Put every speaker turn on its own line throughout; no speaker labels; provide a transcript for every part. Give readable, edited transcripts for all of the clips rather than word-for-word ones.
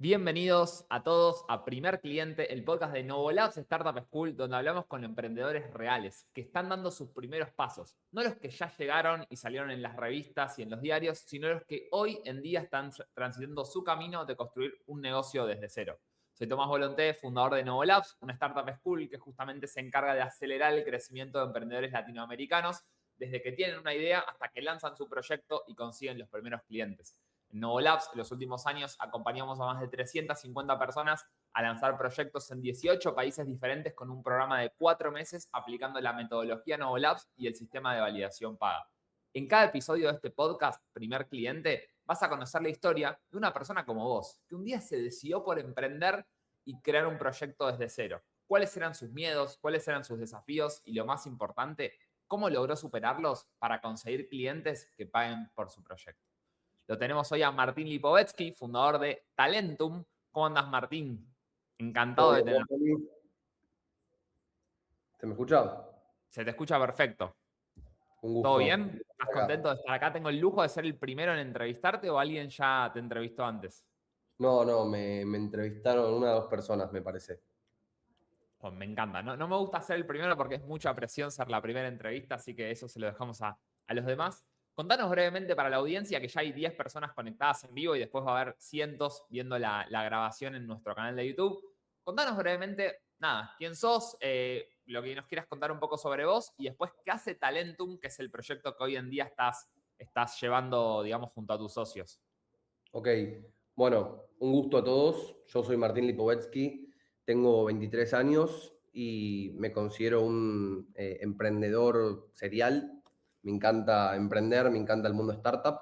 Bienvenidos a todos a Primer Cliente, el podcast de Novolabs Startup School, donde hablamos con emprendedores reales que están dando sus primeros pasos. No los que ya llegaron y salieron en las revistas y en los diarios, sino los que hoy en día están transitando su camino de construir un negocio desde cero. Soy Tomás Volonté, fundador de Novolabs, una startup school que justamente se encarga de acelerar el crecimiento de emprendedores latinoamericanos desde que tienen una idea hasta que lanzan su proyecto y consiguen los primeros clientes. En Novolabs, en los últimos años, acompañamos a más de 350 personas a lanzar proyectos en 18 países diferentes con un programa de 4 meses aplicando la metodología Novolabs y el sistema de validación paga. En cada episodio de este podcast, Primer Cliente, vas a conocer la historia de una persona como vos, que un día se decidió por emprender y crear un proyecto desde cero. ¿Cuáles eran sus miedos? ¿Cuáles eran sus desafíos? Y lo más importante, ¿cómo logró superarlos para conseguir clientes que paguen por su proyecto? Lo tenemos hoy a Martín Lipovetsky, fundador de Talentum. ¿Cómo andas, Martín? Encantado
¿Todo
de
bien,
tenerte.
Tony? ¿Se me escucha?
Se te escucha perfecto.
Un
¿Todo
gusto
bien? ¿Estás
estar acá.
contento de estar acá? ¿Tengo el lujo de ser el primero en entrevistarte o alguien ya te entrevistó antes?
No, me entrevistaron una o dos personas, me parece.
Pues me encanta. No me gusta ser el primero porque es mucha presión ser la primera entrevista, así que eso se lo dejamos a los demás. Contanos brevemente para la audiencia que ya hay 10 personas conectadas en vivo y después va a haber cientos viendo la grabación en nuestro canal de YouTube. Contanos brevemente, nada, quién sos, lo que nos quieras contar un poco sobre vos y después qué hace Talentum, que es el proyecto que hoy en día estás llevando, digamos, junto a tus socios.
Ok, bueno, un gusto a todos. Yo soy Martín Lipovetsky, tengo 23 años y me considero un emprendedor serial. Me encanta emprender, me encanta el mundo startup.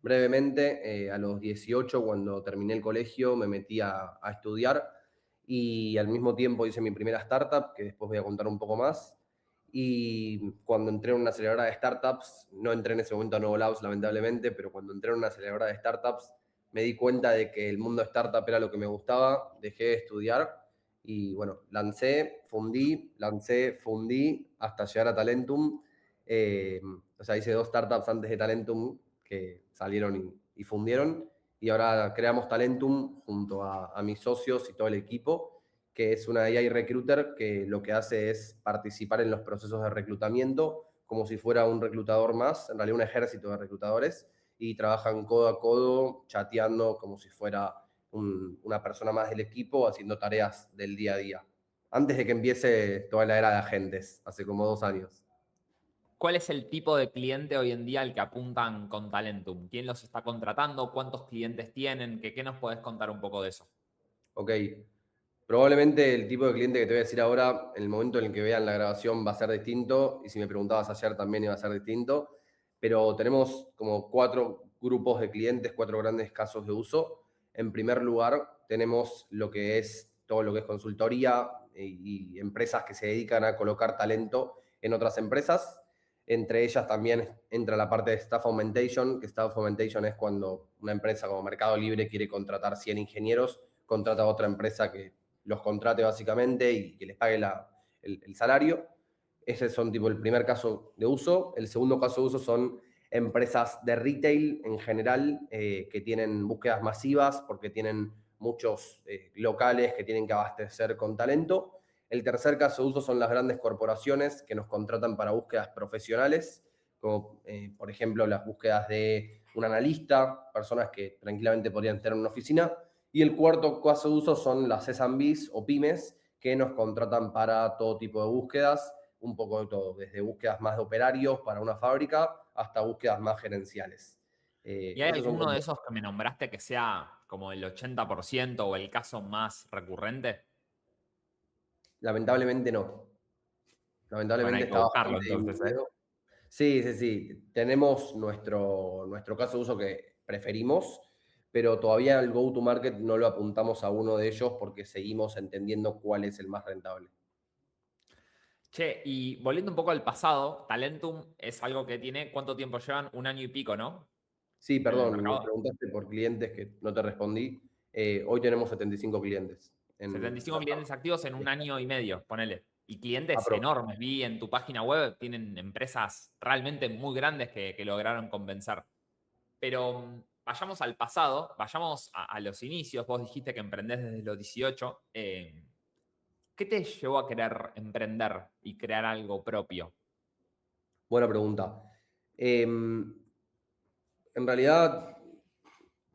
Brevemente, a los 18, cuando terminé el colegio, me metí a estudiar y al mismo tiempo hice mi primera startup, que después voy a contar un poco más. Y cuando entré en una aceleradora de startups, no entré en ese momento a Novolabs, lamentablemente, pero cuando entré en una aceleradora de startups, me di cuenta de que el mundo startup era lo que me gustaba, dejé de estudiar y bueno, lancé, fundí hasta llegar a Talentum. O sea, hice 2 startups antes de Talentum que salieron y fundieron y ahora creamos Talentum junto a mis socios y todo el equipo, que es una AI recruiter que lo que hace es participar en los procesos de reclutamiento como si fuera un reclutador más, en realidad un ejército de reclutadores, y trabajan codo a codo, chateando como si fuera una persona más del equipo, haciendo tareas del día a día. Antes de que empiece toda la era de agentes, hace como 2 años.
¿Cuál es el tipo de cliente hoy en día al que apuntan con Talentum? ¿Quién los está contratando? ¿Cuántos clientes tienen? ¿Qué nos podés contar un poco de eso?
Ok, probablemente el tipo de cliente que te voy a decir ahora, en el momento en el que vean la grabación va a ser distinto, y si me preguntabas ayer también iba a ser distinto, pero tenemos como 4 grupos de clientes, 4 grandes casos de uso. En primer lugar, tenemos lo que es todo lo que es consultoría y empresas que se dedican a colocar talento en otras empresas. Entre ellas también entra la parte de staff augmentation, que staff augmentation es cuando una empresa como Mercado Libre quiere contratar 100 ingenieros, contrata a otra empresa que los contrate básicamente y que les pague el salario. Ese son tipo el primer caso de uso. El segundo caso de uso son empresas de retail en general que tienen búsquedas masivas porque tienen muchos locales que tienen que abastecer con talento. El tercer caso de uso son las grandes corporaciones que nos contratan para búsquedas profesionales, como por ejemplo las búsquedas de un analista, personas que tranquilamente podrían tener una oficina. Y el cuarto caso de uso son las SMBs o pymes que nos contratan para todo tipo de búsquedas, un poco de todo, desde búsquedas más de operarios para una fábrica hasta búsquedas más gerenciales.
¿Y hay
Esos son
alguno de
como...
esos que me nombraste que sea como el 80% o el caso más recurrente?
Lamentablemente no.
Bueno,
Lamentablemente
hay que
está
buscarlo
bastante
entonces, ¿eh?
dividido. Sí, sí, sí. Tenemos nuestro caso de uso que preferimos, pero todavía el go-to-market no lo apuntamos a uno de ellos porque seguimos entendiendo cuál es el más rentable.
Che, y volviendo un poco al pasado, Talentum es algo que tiene, ¿cuánto tiempo llevan? Un año y pico, ¿no?
Sí,
En el
perdón, me
mercado.
preguntaste por clientes que no te respondí. Hoy tenemos 75 clientes en
75
mercado.
clientes activos en un año y medio, ponele. Y clientes
Apro.
enormes. Vi en tu página web, tienen empresas realmente muy grandes que lograron convencer. Pero vayamos al pasado, vayamos a los inicios. Vos dijiste que emprendés desde los 18. ¿Qué te llevó a querer emprender y crear algo propio?
Buena pregunta. En realidad,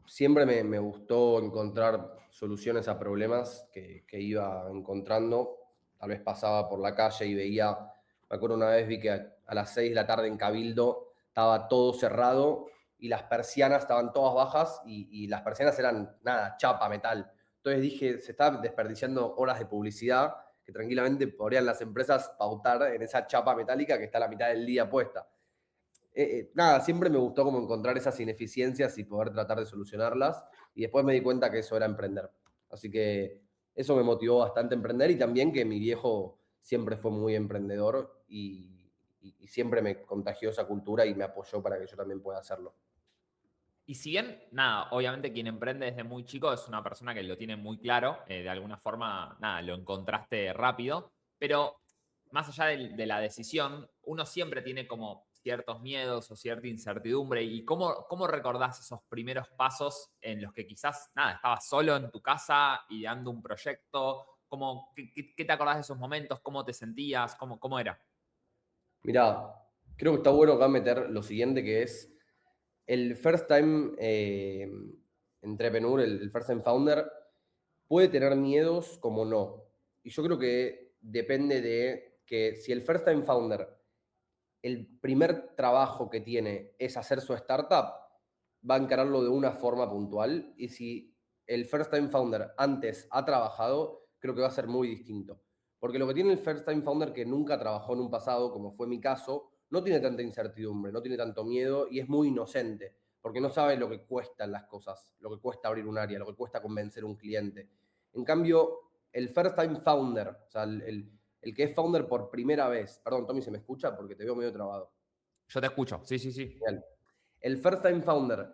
siempre me gustó encontrar soluciones a problemas que iba encontrando. Tal vez pasaba por la calle y veía, me acuerdo una vez vi que a las 6 de la tarde en Cabildo estaba todo cerrado y las persianas estaban todas bajas y las persianas eran nada, chapa, metal. Entonces dije, se está desperdiciando horas de publicidad que tranquilamente podrían las empresas pautar en esa chapa metálica que está a la mitad del día puesta. Nada, siempre me gustó como encontrar esas ineficiencias y poder tratar de solucionarlas. Y después me di cuenta que eso era emprender. Así que eso me motivó bastante a emprender y también que mi viejo siempre fue muy emprendedor y siempre me contagió esa cultura y me apoyó para que yo también pueda hacerlo.
Y si bien, nada, obviamente quien emprende desde muy chico es una persona que lo tiene muy claro, de alguna forma, nada, lo encontraste rápido, pero más allá de la decisión, uno siempre tiene como ciertos miedos o cierta incertidumbre. ¿Y cómo recordás esos primeros pasos en los que quizás, nada, estabas solo en tu casa ideando un proyecto? ¿Qué te acordás de esos momentos? ¿Cómo te sentías? ¿Cómo era?
Mirá, creo que está bueno acá meter lo siguiente que es el first time entrepreneur, el first time founder, puede tener miedos como no. Y yo creo que depende de que si el first time founder, el primer trabajo que tiene es hacer su startup, va a encararlo de una forma puntual. Y si el first time founder antes ha trabajado, creo que va a ser muy distinto. Porque lo que tiene el first time founder que nunca trabajó en un pasado, como fue mi caso, no tiene tanta incertidumbre, no tiene tanto miedo y es muy inocente, porque no sabe lo que cuestan las cosas, lo que cuesta abrir un área, lo que cuesta convencer a un cliente. En cambio, el first time founder, o sea, el que es founder por primera vez, perdón, Tommy, ¿se me escucha? Porque te veo medio trabado.
Yo te escucho, sí, sí, sí.
Genial. El first time founder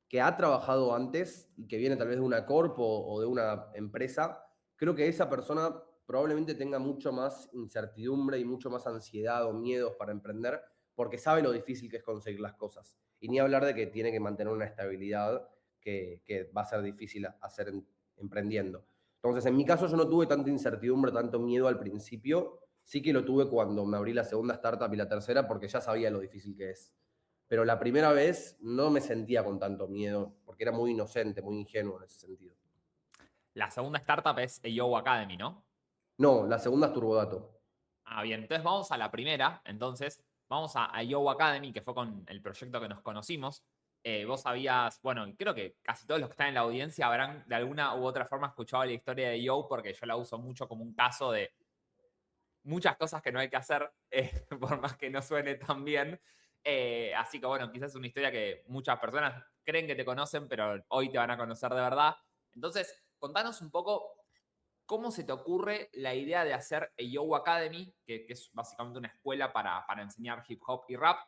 que ha trabajado antes y que viene tal vez de una corpo o de una empresa, creo que esa persona probablemente tenga mucho más incertidumbre y mucho más ansiedad o miedos para emprender porque sabe lo difícil que es conseguir las cosas. Y ni hablar de que tiene que mantener una estabilidad que va a ser difícil hacer emprendiendo. Entonces, en mi caso yo no tuve tanta incertidumbre, tanto miedo al principio, sí que lo tuve cuando me abrí la segunda startup y la tercera porque ya sabía lo difícil que es. Pero la primera vez no me sentía con tanto miedo, porque era muy inocente, muy ingenuo en ese sentido.
La segunda startup es AO Academy, ¿no?
No, la segunda es Turbodato.
Ah, bien, entonces vamos a la primera. Entonces, vamos a Yo Academy, que fue con el proyecto que nos conocimos. Vos sabías, bueno, creo que casi todos los que están en la audiencia habrán de alguna u otra forma escuchado la historia de Yo, porque yo la uso mucho como un caso de muchas cosas que no hay que hacer, por más que no suene tan bien. Así que bueno, quizás es una historia que muchas personas creen que te conocen, pero hoy te van a conocer de verdad. Entonces, contanos un poco. ¿Cómo se te ocurre la idea de hacer Yo Academy, que es básicamente una escuela para enseñar hip hop y rap?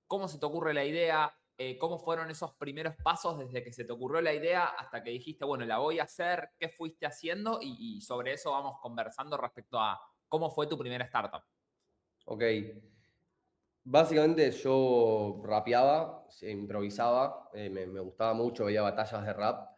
¿Cómo se te ocurre la idea? ¿Cómo fueron esos primeros pasos desde que se te ocurrió la idea hasta que dijiste, bueno, la voy a hacer? ¿Qué fuiste haciendo? Y sobre eso vamos conversando respecto a cómo fue tu primera startup.
Ok. Básicamente yo rapeaba, improvisaba, me gustaba mucho, veía batallas de rap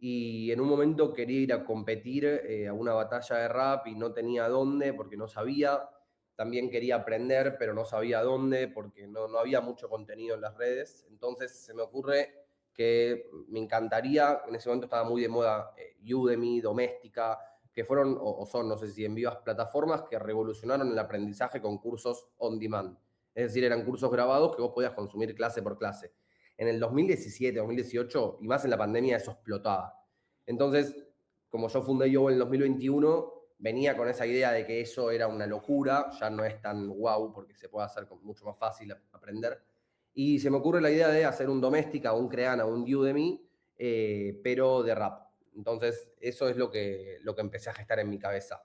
y en un momento quería ir a competir a una batalla de rap y no tenía dónde porque no sabía. También quería aprender, pero no sabía dónde porque no había mucho contenido en las redes. Entonces se me ocurre que me encantaría, en ese momento estaba muy de moda Udemy, Doméstica, que fueron o son, no sé si en vivas plataformas que revolucionaron el aprendizaje con cursos on demand. Es decir, eran cursos grabados que vos podías consumir clase por clase. En el 2017, 2018 y más en la pandemia eso explotaba. Entonces, como yo fundé yo en el 2021, venía con esa idea de que eso era una locura, ya no es tan guau porque se puede hacer mucho más fácil aprender. Y se me ocurre la idea de hacer un Doméstica, un Creana, un Udemy, pero de rap. Entonces, eso es lo que empecé a gestar en mi cabeza.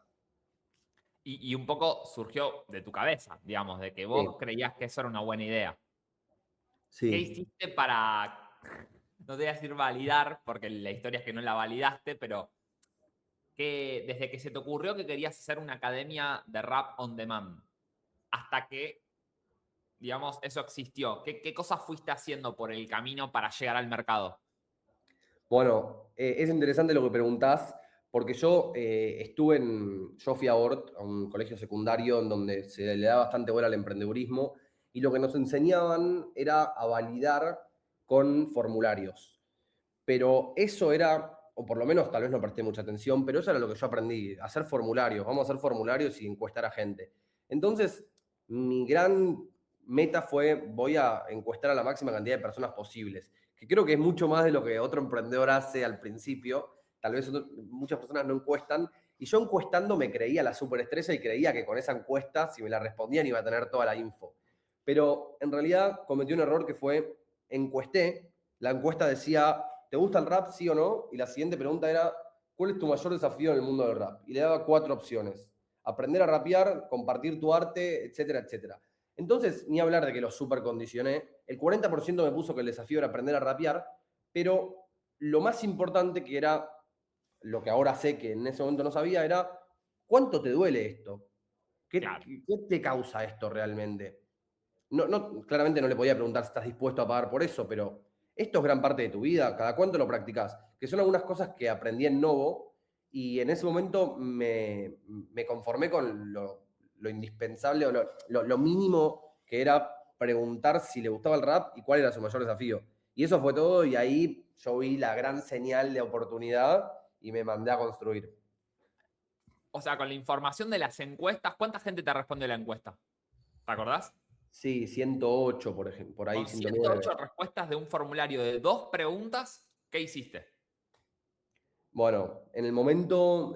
Y un poco surgió de tu cabeza, digamos, de que
Sí,
vos creías que eso era una buena idea. ¿Qué
sí.
hiciste para, no te voy a decir validar, porque la historia es que no la validaste, pero que desde que se te ocurrió que querías hacer una academia de rap on demand hasta que, digamos, eso existió? ¿Qué cosas fuiste haciendo por el camino para llegar al mercado?
Bueno, es interesante lo que preguntás, porque yo yo fui a Ort, a un colegio secundario en donde se le da bastante bola al emprendedurismo, y lo que nos enseñaban era a validar con formularios. Pero eso era, o por lo menos tal vez no presté mucha atención, pero eso era lo que yo aprendí, hacer formularios, vamos a hacer formularios y encuestar a gente. Entonces, mi gran meta fue, voy a encuestar a la máxima cantidad de personas posibles, que creo que es mucho más de lo que otro emprendedor hace al principio, tal vez muchas personas no encuestan, y yo encuestando me creía la superestrella y creía que con esa encuesta, si me la respondían, iba a tener toda la info. Pero en realidad cometí un error que fue, encuesté, la encuesta decía, ¿te gusta el rap, sí o no? Y la siguiente pregunta era, ¿cuál es tu mayor desafío en el mundo del rap? Y le daba 4 opciones. Aprender a rapear, compartir tu arte, etcétera, etcétera. Entonces, ni hablar de que lo super condicioné. El 40% me puso que el desafío era aprender a rapear, pero lo más importante, que era lo que ahora sé que en ese momento no sabía, era ¿cuánto te duele esto? ¿Qué,
Claro.
qué te causa esto realmente? Claramente no le podía preguntar si estás dispuesto a pagar por eso, pero esto es gran parte de tu vida, ¿cada cuánto lo practicas? Que son algunas cosas que aprendí en Novo y en ese momento me conformé con lo indispensable o lo mínimo que era preguntar si le gustaba el rap y cuál era su mayor desafío. Y eso fue todo y ahí yo vi la gran señal de oportunidad y me mandé a construir.
O sea, con la información de las encuestas, ¿cuánta gente te responde la encuesta? ¿Te acordás?
Sí, 108, por ejemplo, por ahí,
Con
109.
108 respuestas de un formulario de 2 preguntas, ¿qué hiciste?
Bueno, en el momento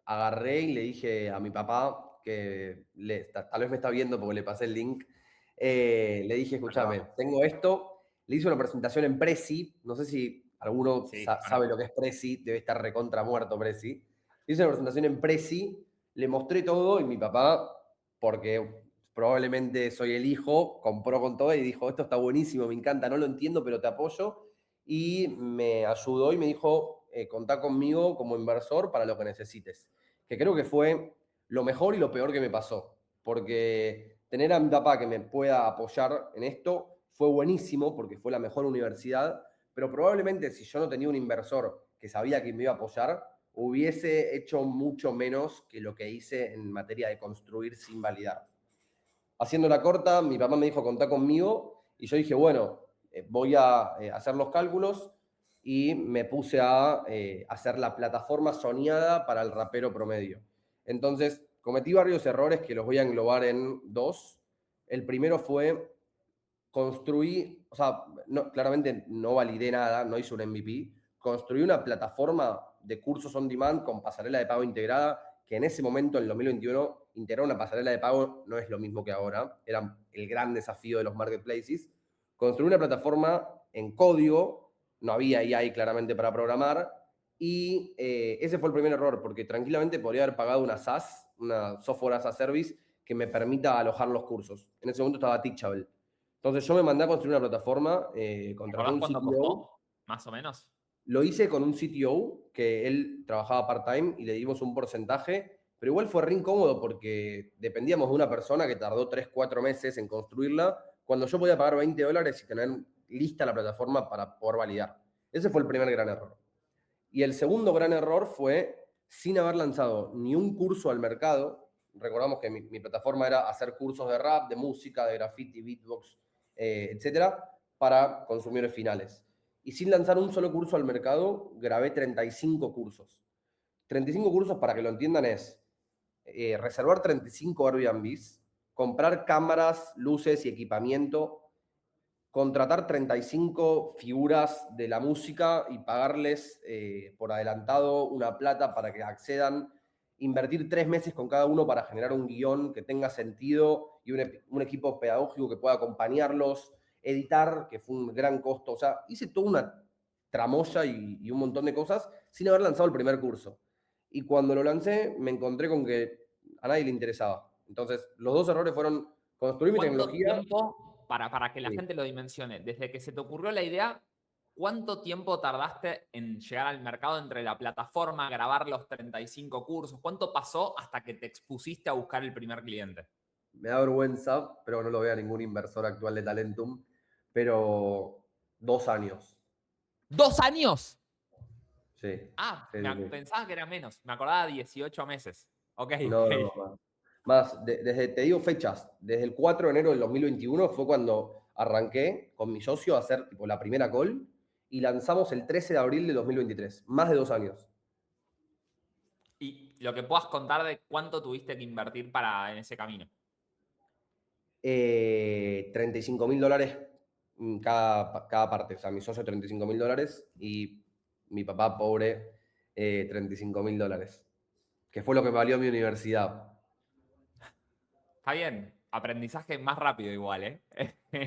agarré y le dije a mi papá, que tal vez me está viendo porque le pasé el link, le dije,
Acá
escúchame,
vamos.
tengo esto, le hice una presentación en Prezi, no sé si alguno
Sí,
sabe
conozco.
lo que es Prezi, debe estar recontra muerto Prezi. Le hice una presentación en Prezi, le mostré todo y mi papá, porque probablemente soy el hijo, compró con todo y dijo, esto está buenísimo, me encanta, no lo entiendo, pero te apoyo y me ayudó y me dijo, contá conmigo como inversor para lo que necesites. Que creo que fue lo mejor y lo peor que me pasó, porque tener a mi papá que me pueda apoyar en esto fue buenísimo, porque fue la mejor universidad, pero probablemente si yo no tenía un inversor que sabía que me iba a apoyar, hubiese hecho mucho menos que lo que hice en materia de construir sin validar. Haciéndola corta, mi papá me dijo, contá conmigo, y yo dije, bueno, voy a hacer los cálculos y me puse a hacer la plataforma soñada para el rapero promedio. Entonces, cometí varios errores que los voy a englobar en dos. El primero fue construí, o sea, claramente no validé nada, no hice un MVP, construí una plataforma de cursos on demand con pasarela de pago integrada, que en ese momento, en el 2021, integrar una pasarela de pago no es lo mismo que ahora, era el gran desafío de los marketplaces. Construí una plataforma en código, no había AI claramente para programar, y ese fue el primer error, porque tranquilamente podría haber pagado una SaaS, una Software as a Service, que me permita alojar los cursos. En ese momento estaba Teachable. Entonces yo me mandé a construir una plataforma,
¿Te
contraté
acordás
un
cuánto
CTO,
costó? Más o menos.
lo hice con un CTO que él trabajaba part-time y le dimos un porcentaje, pero igual fue re incómodo porque dependíamos de una persona que tardó 3 4 meses en construirla, cuando yo podía pagar $20 y tener lista la plataforma para poder validar. Ese fue el primer gran error. Y el segundo gran error fue, sin haber lanzado ni un curso al mercado, recordamos que mi plataforma era hacer cursos de rap, de música, de graffiti, beatbox, etcétera, para consumidores finales. Y sin lanzar un solo curso al mercado, grabé 35 cursos. 35 cursos, para que lo entiendan, es reservar 35 Airbnbs, comprar cámaras, luces y equipamiento, contratar 35 figuras de la música y pagarles por adelantado una plata para que accedan, invertir 3 meses con cada uno para generar un guión que tenga sentido y un equipo pedagógico que pueda acompañarlos, editar, que fue un gran costo. O sea, hice toda una tramoya y un montón de cosas sin haber lanzado el primer curso. Y cuando lo lancé, me encontré con que a nadie le interesaba. Entonces, los dos errores fueron construir mi
¿Cuánto
tecnología.
tiempo, para que la
Sí.
gente lo dimensione, desde que se te ocurrió la idea, cuánto tiempo tardaste en llegar al mercado entre la plataforma, grabar los 35 cursos? ¿Cuánto pasó hasta que te expusiste a buscar el primer cliente?
Me da vergüenza, pero no lo vea ningún inversor actual de Talentum, pero 2 años.
¿2 años?
Sí.
Ah,
Sí, sí, sí.
pensaba que era menos. Me acordaba 18 meses. Ok,
No,
ok.
no, más. Desde, te digo fechas, desde el 4 de enero del 2021 fue cuando arranqué con mi socio a hacer tipo, la primera call y lanzamos el 13 de abril de 2023. Más de 2 años.
Y lo que puedas contar de cuánto tuviste que invertir en ese camino.
$35.000 cada parte. O sea, mi socio $35.000 y mi papá pobre $35.000. Que fue lo que me valió mi universidad.
Está bien. Aprendizaje más rápido igual, ¿eh?
Sí,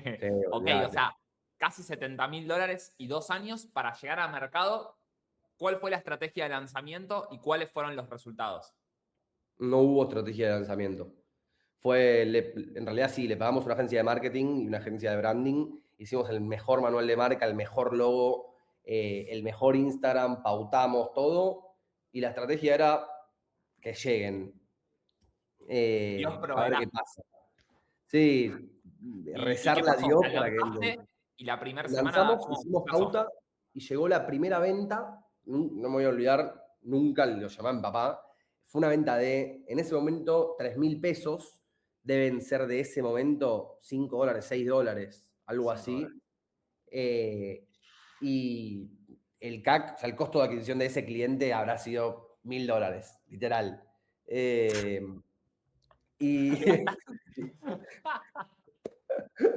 Ok, o
olvidate.
sea, casi $70.000 y 2 años para llegar al mercado. ¿Cuál fue la estrategia de lanzamiento y cuáles fueron los resultados?
No hubo estrategia de lanzamiento. En realidad sí, le pagamos una agencia de marketing y una agencia de branding. Hicimos el mejor manual de marca, el mejor logo, el mejor Instagram, pautamos todo. Y la estrategia era que lleguen,
Dios
a ver
proveerá.
qué pasa. Sí,
¿Y qué
rezarle a
pasó? O
Dios
sea,
para que
lanzaste y la primera semana,
lanzamos,
¿qué
hicimos
pasó?
pauta y llegó la primera venta. No me voy a olvidar, nunca lo llamaba mi papá. Fue una venta en ese momento, $3.000. Deben ser de ese momento $5, $6, algo así.
$5.
Y el CAC, o sea, el costo de adquisición de ese cliente habrá sido $1.000, literal. Eh, y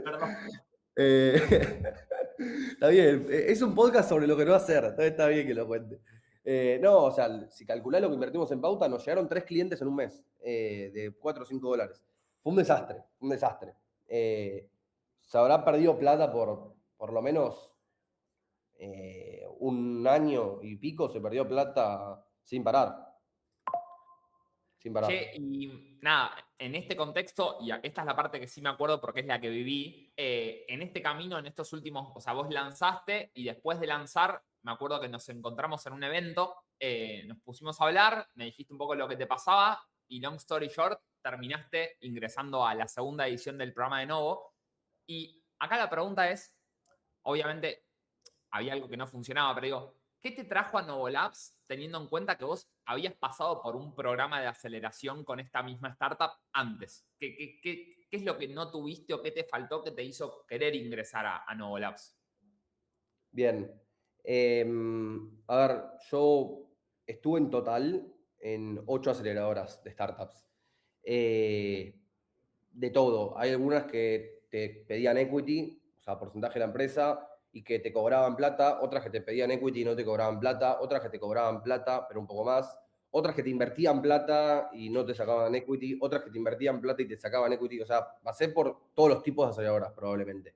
Perdón.
Eh, está bien, es un podcast sobre lo que no hacer, entonces está bien que lo cuente. No, o sea, si calculás lo que invertimos en pauta, nos llegaron 3 clientes en un mes, de $4 o $5. Fue un desastre, un desastre. Se habrá perdido plata por lo menos 1 año y pico, se perdió plata sin parar, sin parar.
Che, y nada, en este contexto, y esta es la parte que sí me acuerdo porque es la que viví, en este camino, en estos últimos, o sea, vos lanzaste y después de lanzar, me acuerdo que nos encontramos en un evento, nos pusimos a hablar, me dijiste un poco lo que te pasaba y long story short, terminaste ingresando a la segunda edición del programa de Novo. Y acá la pregunta es, obviamente, había algo que no funcionaba, pero digo, ¿qué te trajo a Novo Labs teniendo en cuenta que vos habías pasado por un programa de aceleración con esta misma startup antes? ¿Qué es lo que no tuviste o qué te faltó que te hizo querer ingresar a Novo Labs?
Bien. Eh, a ver, yo estuve en total en 8 aceleradoras de startups. Eh, de todo. Hay algunas que te pedían equity, o sea, porcentaje de la empresa, y que te cobraban plata, otras que te pedían equity y no te cobraban plata, otras que te cobraban plata, pero un poco más, otras que te invertían plata y no te sacaban equity, otras que te invertían plata y te sacaban equity. O sea, pasé por todos los tipos de aceleradoras probablemente.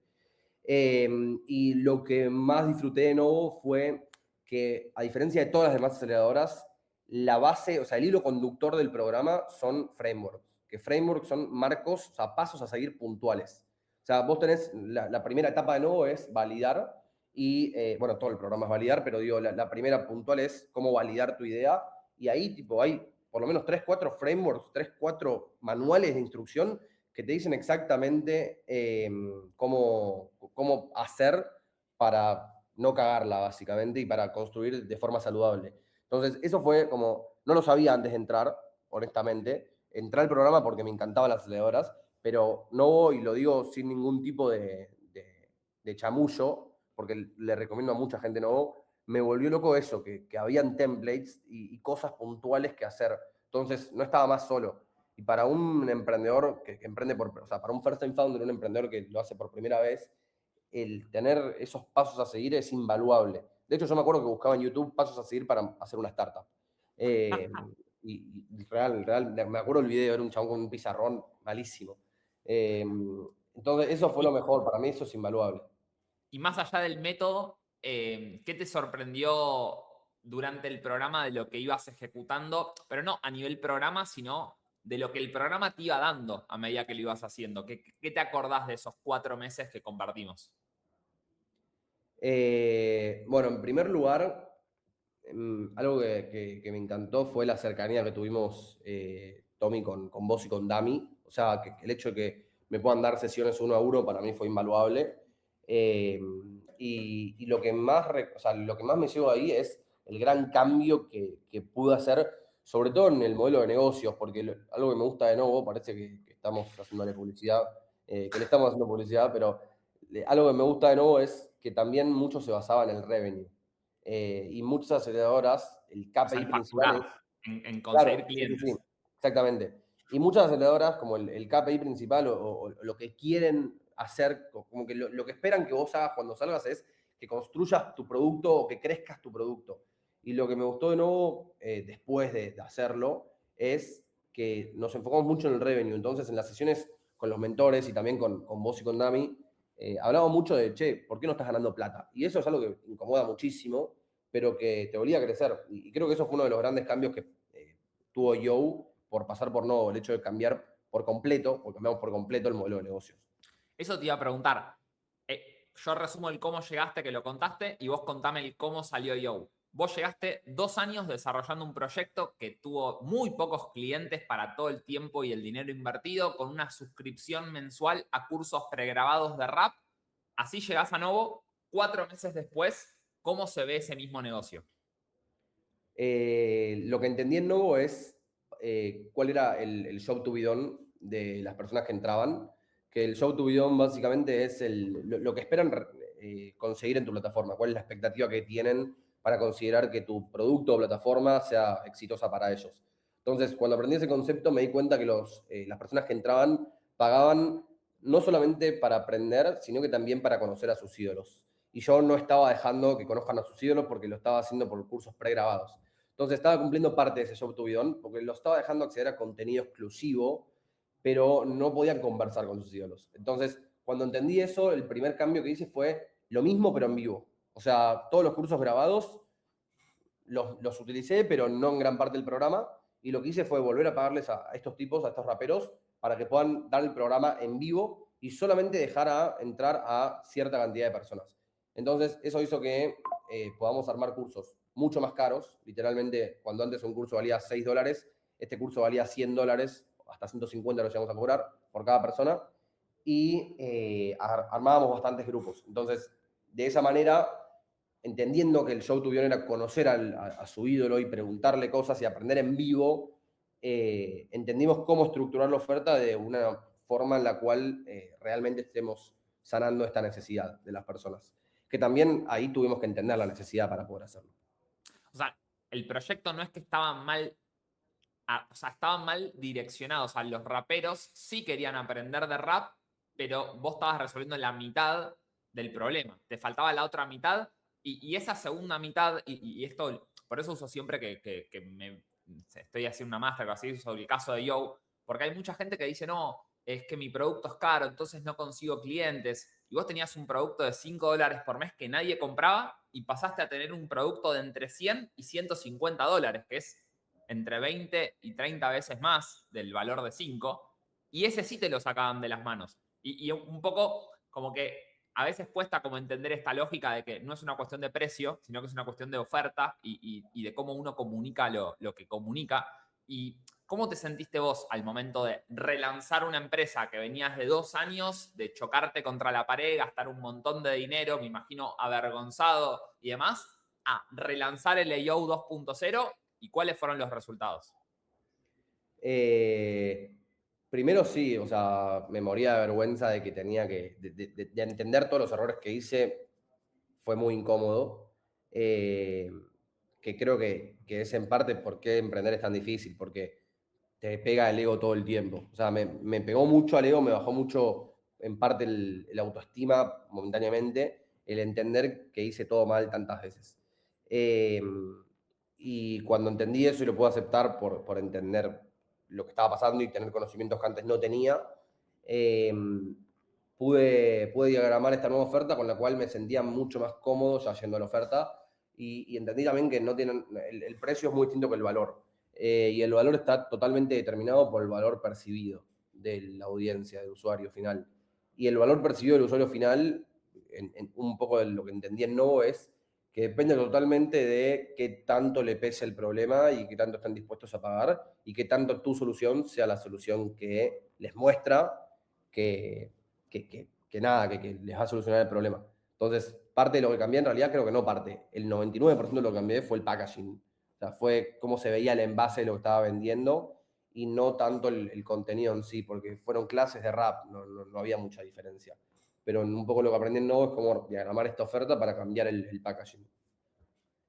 Y lo que más disfruté de Novo fue que, a diferencia de todas las demás aceleradoras, la base, o sea, el hilo conductor del programa son frameworks. Que frameworks son marcos, o sea, pasos a seguir puntuales. O sea, vos tenés, la primera etapa de Novo es validar y, bueno, todo el programa es validar, pero digo, la primera puntual es cómo validar tu idea. Y ahí, tipo, hay por lo menos 3, 4 frameworks, 3, 4 manuales de instrucción que te dicen exactamente cómo hacer para no cagarla, básicamente, y para construir de forma saludable. Entonces, eso fue como, no lo sabía antes de entrar, honestamente. Entré al programa porque me encantaban las aceleradoras, pero no voy, y lo digo sin ningún tipo de chamullo, porque le recomiendo a mucha gente no. Me volvió loco eso, que habían templates y cosas puntuales que hacer. Entonces, no estaba más solo. Y para un emprendedor que emprende o sea, para un first time founder, un emprendedor que lo hace por primera vez, el tener esos pasos a seguir es invaluable. De hecho, yo me acuerdo que buscaba en YouTube pasos a seguir para hacer una startup. Eh, y real, me acuerdo el video, era un chabón con un pizarrón malísimo. Eh, entonces, eso fue lo
Y,
mejor, para mí eso es invaluable.
y más allá del método, ¿qué te sorprendió durante el programa de lo que ibas ejecutando? Pero no a nivel programa, sino de lo que el programa te iba dando a medida que lo ibas haciendo. ¿Qué te acordás de esos 4 meses que compartimos?
Bueno, en primer lugar, algo que me encantó fue la cercanía que tuvimos Tommy con vos y con Dami. O sea, que el hecho de que me puedan dar sesiones 1 a 1 para mí fue invaluable. Eh, y lo que más, o sea, lo que más me llevo ahí es el gran cambio que pude hacer, sobre todo en el modelo de negocios, porque algo que me gusta de Novo, parece que estamos haciéndole publicidad, que le estamos haciendo publicidad, pero algo que me gusta de Novo es que también mucho se basaba en el revenue. Y muchas aceleradoras, el
O sea,
KPI
en
principal
facturar,
es,
en conseguir
claro, sí, sí, sí,
clientes.
exactamente. Y muchas aceleradoras, como el KPI principal o lo que quieren hacer, como que lo que esperan que vos hagas cuando salgas es que construyas tu producto o que crezcas tu producto. Y lo que me gustó de nuevo, después de hacerlo, es que nos enfocamos mucho en el revenue. Entonces, en las sesiones con los mentores y también con vos y con Dami, hablamos mucho de, che, ¿por qué no estás ganando plata? Y eso es algo que incomoda muchísimo, pero que te obliga a crecer. Y creo que eso fue uno de los grandes cambios que tuvo Yo por pasar por Novo, el hecho de cambiar por completo, porque cambiamos por completo el modelo de negocios.
Eso te iba a preguntar. Yo resumo el cómo llegaste, que lo contaste, y vos contame el cómo salió Yo. Vos llegaste 2 años desarrollando un proyecto que tuvo muy pocos clientes para todo el tiempo y el dinero invertido, con una suscripción mensual a cursos pregrabados de rap. Así llegás a Novo. 4 meses después, ¿cómo se ve ese mismo negocio?
Lo que entendí en Novo es cuál era el show to be done de las personas que entraban, que el show to be done básicamente es lo que esperan conseguir en tu plataforma, cuál es la expectativa que tienen para considerar que tu producto o plataforma sea exitosa para ellos. Entonces, cuando aprendí ese concepto me di cuenta que las personas que entraban pagaban no solamente para aprender, sino que también para conocer a sus ídolos. Y yo no estaba dejando que conozcan a sus ídolos porque lo estaba haciendo por cursos pregrabados. Entonces estaba cumpliendo parte de ese show to bidón porque lo estaba dejando acceder a contenido exclusivo, pero no podían conversar con sus ídolos. Entonces, cuando entendí eso, el primer cambio que hice fue lo mismo, pero en vivo. O sea, todos los cursos grabados los utilicé, pero no en gran parte del programa. Y lo que hice fue volver a pagarles a estos tipos, a estos raperos, para que puedan dar el programa en vivo y solamente dejar entrar a cierta cantidad de personas. Entonces, eso hizo que podamos armar cursos mucho más caros. Literalmente, cuando antes un curso valía $6, este curso valía $100, hasta 150 lo llegamos a cobrar por cada persona. Y armábamos bastantes grupos. Entonces, de esa manera, entendiendo que el show to era conocer a su ídolo y preguntarle cosas y aprender en vivo, entendimos cómo estructurar la oferta de una forma en la cual realmente estemos sanando esta necesidad de las personas. Que también ahí tuvimos que entender la necesidad para poder hacerlo.
O sea, el proyecto no es que estaba mal, o sea, estaban mal direccionados. O sea, los raperos sí querían aprender de rap, pero vos estabas resolviendo la mitad del problema. Te faltaba la otra mitad y esa segunda mitad, y esto, por eso uso siempre que estoy haciendo una máster o así sobre el caso de Yo, porque hay mucha gente que dice, no, es que mi producto es caro, entonces no consigo clientes. Y vos tenías un producto de $5 por mes que nadie compraba y pasaste a tener un producto de entre 100 y $150, que es entre 20 y 30 veces más del valor de 5, y ese sí te lo sacaban de las manos. Y un poco como que a veces cuesta como entender esta lógica de que no es una cuestión de precio, sino que es una cuestión de oferta y de cómo uno comunica lo que comunica. ¿Y cómo te sentiste vos al momento de relanzar una empresa que venías de 2 años, de chocarte contra la pared, gastar un montón de dinero, me imagino avergonzado y demás, a relanzar el AO 2.0 y cuáles fueron los resultados?
Primero sí, o sea, me moría de vergüenza de que tenía de entender todos los errores que hice, fue muy incómodo, que creo que es en parte por qué emprender es tan difícil, porque te pega el ego todo el tiempo. O sea, me pegó mucho al ego, me bajó mucho en parte el autoestima momentáneamente, el entender que hice todo mal tantas veces. Eh, y cuando entendí eso y lo pude aceptar por entender lo que estaba pasando y tener conocimientos que antes no tenía, eh, pude diagramar esta nueva oferta con la cual me sentía mucho más cómodo ya yendo a la oferta y entendí también que no tienen, el precio es muy distinto que el valor. Y el valor está totalmente determinado por el valor percibido de la audiencia, del usuario final. Y el valor percibido del usuario final, en un poco de lo que entendí en Novo, es que depende totalmente de qué tanto le pese el problema y qué tanto están dispuestos a pagar y qué tanto tu solución sea la solución que les muestra que nada, que les va a solucionar el problema. Entonces, parte de lo que cambié, en realidad creo que no parte. El 99% de lo que cambié fue el packaging. O sea, fue cómo se veía el envase de lo que estaba vendiendo y no tanto el contenido en sí, porque fueron clases de rap, no había mucha diferencia. Pero un poco lo que aprendí en Novo es cómo diagramar esta oferta para cambiar el packaging.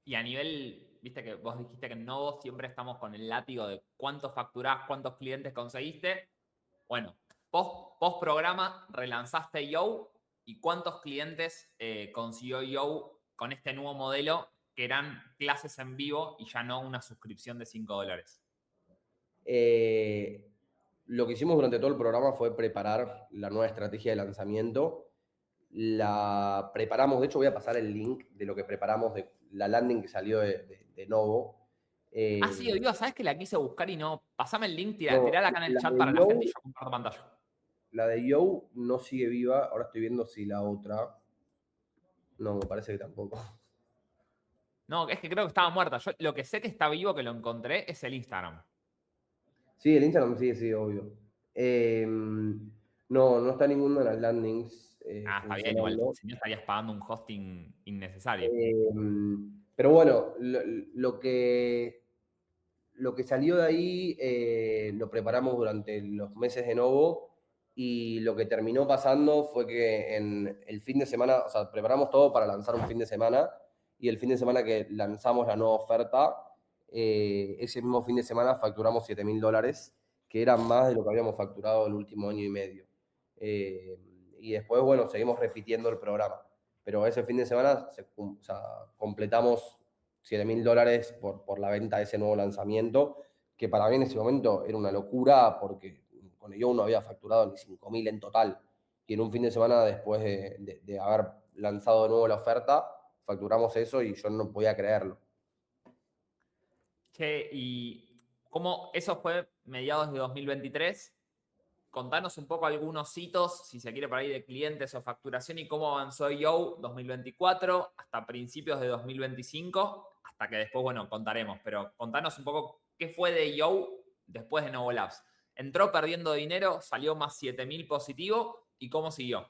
Y a nivel, viste que vos dijiste que en Novo siempre estamos con el látigo de cuánto facturás, cuántos clientes conseguiste. Bueno, post programa relanzaste Yo y cuántos clientes consiguió Yo con este nuevo modelo que eran clases en vivo y ya no una suscripción de $5.
Lo que hicimos durante todo el programa fue preparar la nueva estrategia de lanzamiento. La preparamos, de hecho voy a pasar el link de lo que preparamos de la landing que salió de Novo.
Sí, Oliva, ¿sabes que la quise buscar y no? Pasame el link,
No,
tirala acá en el
la
chat
de
para la gente y
Yo,
yo comparto pantalla.
la de Yo no sigue viva. Ahora estoy viendo si la otra. No, me parece que tampoco.
No, es que creo que estaba muerta. Yo lo que sé que está vivo, que lo encontré, es el Instagram.
Sí, el Instagram sí, obvio. No está ninguna de las landings
Está bien, igual.
funcionando.
Si no estarías pagando un hosting innecesario.
Pero bueno, lo que salió de ahí lo preparamos durante los meses de Novo y lo que terminó pasando fue que en el fin de semana, o sea, preparamos todo para lanzar un fin de semana y el fin de semana que lanzamos la nueva oferta, ese mismo fin de semana facturamos $7.000, que era más de lo que habíamos facturado el último año y medio. Y después, bueno, seguimos repitiendo el programa. Pero ese fin de semana o sea, completamos $7.000 por la venta de ese nuevo lanzamiento, que para mí en ese momento era una locura porque con ello no había facturado ni 5.000 en total. Y en un fin de semana después de haber lanzado de nuevo la oferta, facturamos eso y yo no podía creerlo.
Che, y cómo eso fue mediados de 2023. Contanos un poco algunos hitos, si se quiere, por ahí de clientes o facturación y cómo avanzó Yo 2024 hasta principios de 2025, hasta que después, bueno, contaremos. Pero contanos un poco qué fue de Yo después de Novo Labs. Entró perdiendo dinero, salió más 7.000 positivo y cómo siguió.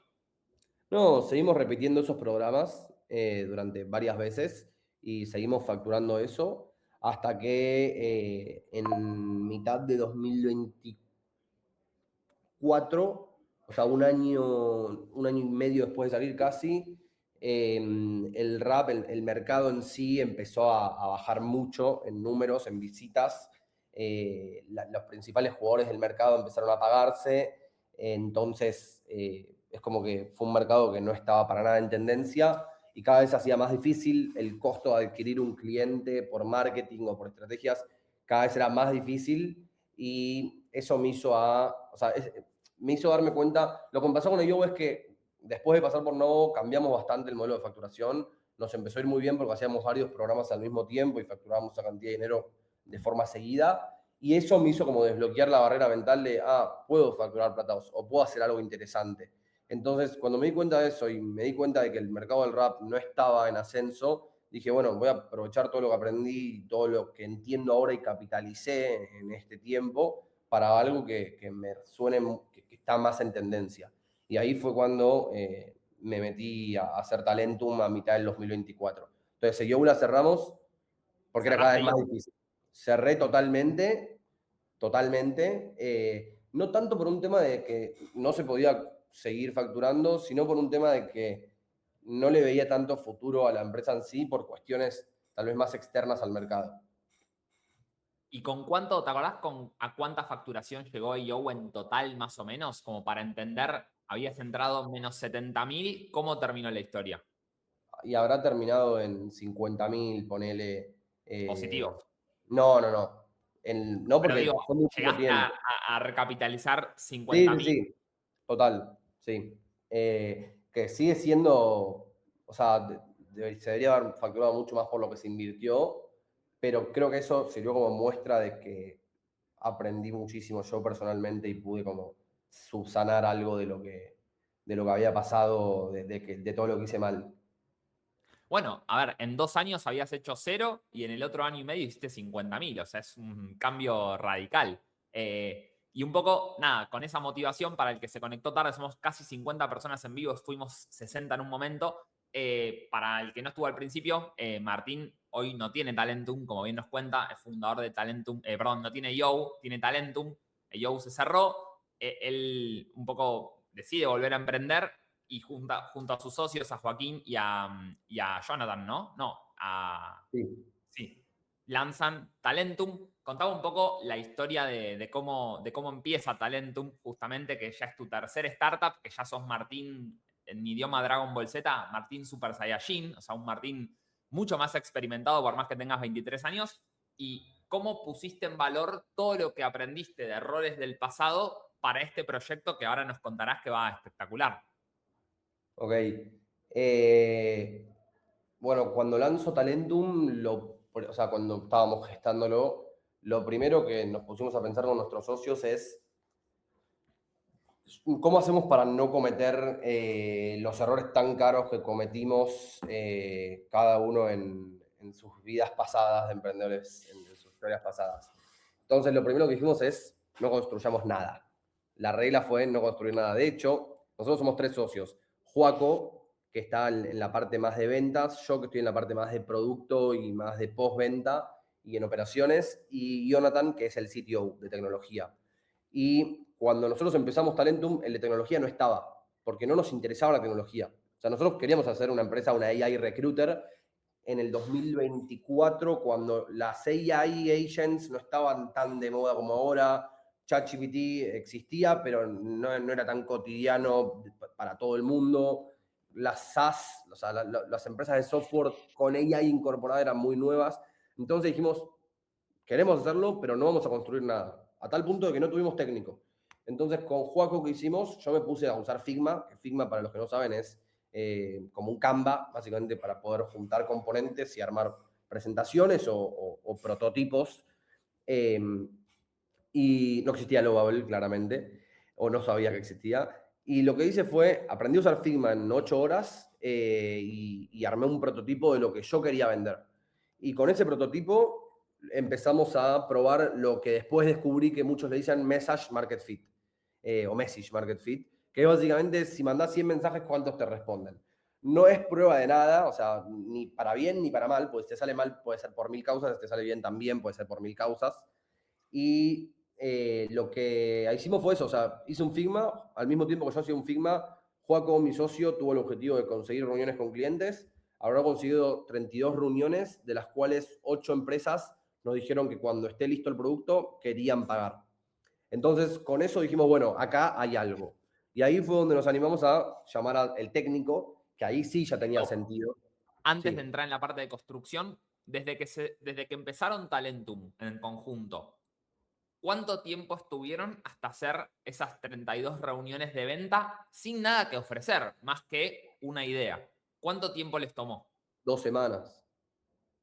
No, seguimos repitiendo esos programas durante varias veces y seguimos facturando eso hasta que en mitad de 2024, o sea, un año y medio después de salir casi, el rap, el mercado en sí empezó a bajar mucho en números, en visitas. Los principales jugadores del mercado empezaron a apagarse, entonces es como que fue un mercado que no estaba para nada en tendencia y cada vez hacía más difícil el costo de adquirir un cliente por marketing o por estrategias, cada vez era más difícil y eso me hizo me hizo darme cuenta, lo que me pasó con el Yobo es que después de pasar por Novo cambiamos bastante el modelo de facturación, nos empezó a ir muy bien porque hacíamos varios programas al mismo tiempo y facturábamos esa cantidad de dinero de forma seguida y eso me hizo como desbloquear la barrera mental de, puedo facturar plata o puedo hacer algo interesante. Entonces, cuando me di cuenta de eso y me di cuenta de que el mercado del rap no estaba en ascenso, dije, bueno, voy a aprovechar todo lo que aprendí, todo lo que entiendo ahora y capitalicé en este tiempo para algo que me suene, que está más en tendencia. Y ahí fue cuando me metí a hacer Talentum a mitad del 2024. Entonces, seguió una, cerramos, porque era cada
Cerraste
vez más
Yo.
difícil. Cerré totalmente, no tanto por un tema de que no se podía seguir facturando, sino por un tema de que no le veía tanto futuro a la empresa en sí por cuestiones tal vez más externas al mercado.
¿Y con cuánto, te acordás a cuánta facturación llegó Yo en total, más o menos? Como para entender, habías entrado menos 70.000, ¿cómo terminó la historia?
Y habrá terminado en 50.000, ponele.
Positivo.
No. No,
Pero
porque
digo,
fue muy poco
llegaste a,
tiempo.
a recapitalizar
Sí, sí,
50.000.
sí, total, sí. Que sigue siendo, o sea, se debería haber facturado mucho más por lo que se invirtió, pero creo que eso sirvió como muestra de que aprendí muchísimo yo personalmente y pude como subsanar algo de lo que había pasado, de todo lo que hice mal.
Bueno, a ver, en 2 años habías hecho 0 y en el otro año y medio hiciste 50.000, o sea, es un cambio radical. Y un poco, nada, con esa motivación para el que se conectó tarde, somos casi 50 personas en vivo, fuimos 60 en un momento. Para el que no estuvo al principio, Martín hoy no tiene Talentum, como bien nos cuenta, es fundador de Talentum, perdón, no tiene Yo, tiene Talentum, Yo se cerró, él un poco decide volver a emprender y junto a sus socios, a Joaquín y a Jonathan, ¿no? No,
Sí.
sí, lanzan Talentum. Contaba un poco la historia de cómo empieza Talentum, justamente, que ya es tu tercer startup, que ya sos Martín, en mi idioma Dragon Ball Z, Martín Super Saiyajin, o sea, un Martín mucho más experimentado por más que tengas 23 años, y cómo pusiste en valor todo lo que aprendiste de errores del pasado para este proyecto que ahora nos contarás que va espectacular.
Ok. Bueno, cuando lanzo Talentum, o sea, cuando estábamos gestándolo, lo primero que nos pusimos a pensar con nuestros socios es cómo hacemos para no cometer los errores tan caros que cometimos cada uno en sus vidas pasadas de emprendedores, en sus historias pasadas. Entonces, lo primero que dijimos es no construyamos nada. La regla fue no construir nada. De hecho, nosotros somos 3 socios. Joaco, que está en la parte más de ventas, yo que estoy en la parte más de producto y más de postventa y en operaciones, y Jonathan, que es el CTO de tecnología. Y cuando nosotros empezamos Talentum, el de tecnología no estaba, porque no nos interesaba la tecnología. O sea, nosotros queríamos hacer una empresa, una AI Recruiter, en el 2024, cuando las AI agents no estaban tan de moda como ahora. ChatGPT existía, pero no era tan cotidiano para todo el mundo. Las SaaS, o sea, las empresas de software con AI incorporada eran muy nuevas. Entonces dijimos, queremos hacerlo, pero no vamos a construir nada. A tal punto de que no tuvimos técnico. Entonces, con Joaco, que hicimos, yo me puse a usar Figma, que Figma, para los que no saben, es como un Canva, básicamente, para poder juntar componentes y armar presentaciones o prototipos. Eh, y no existía Lovable, claramente, o no sabía que existía. Y lo que hice fue, aprendí a usar Figma en 8 horas y armé un prototipo de lo que yo quería vender. Y con ese prototipo empezamos a probar lo que después descubrí que muchos le dicen Message Market Fit, o Message Market Fit, que es básicamente si mandás 100 mensajes, ¿cuántos te responden? No es prueba de nada, o sea, ni para bien ni para mal, pues si te sale mal puede ser por 1000 causas, si te sale bien también puede ser por 1000 causas. Y lo que hicimos fue eso, o sea, hice un Figma, al mismo tiempo que yo hacía un Figma, Joaco, mi socio, tuvo el objetivo de conseguir reuniones con clientes. Habrá conseguido 32 reuniones, de las cuales 8 empresas nos dijeron que cuando esté listo el producto querían pagar. Entonces, con eso dijimos, bueno, acá hay algo. Y ahí fue donde nos animamos a llamar al técnico, que ahí sí ya tenía sentido.
Antes de
Sí,
entrar en la parte de construcción, desde que empezaron Talentum en conjunto, ¿cuánto tiempo estuvieron hasta hacer esas 32 reuniones de venta sin nada que ofrecer, más que una idea? ¿Cuánto tiempo les tomó?
2 semanas.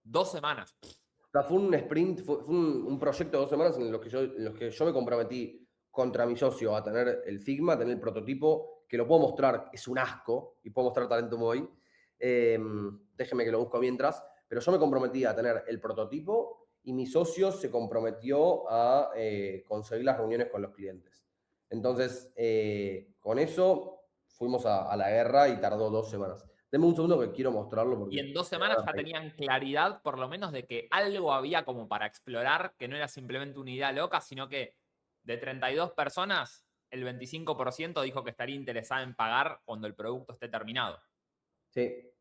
2 semanas.
O sea, fue un sprint, fue un proyecto de 2 semanas en los que yo me comprometí contra mi socio a tener el Figma, a tener el prototipo, que lo puedo mostrar, es un asco, y puedo mostrar Talentum hoy. Déjeme que lo busco mientras, pero yo me comprometí a tener el prototipo y mi socio se comprometió a conseguir las reuniones con los clientes. Entonces, con eso fuimos a la guerra y tardó 2 semanas. Deme un segundo que quiero mostrarlo
Y
porque
en 2 semanas
me van a
ya
reír.
tenían claridad, por lo menos, de que algo había como para explorar, que no era simplemente una idea loca, sino que de 32 personas, el 25% dijo que estaría interesada en pagar cuando el producto esté terminado.
Sí,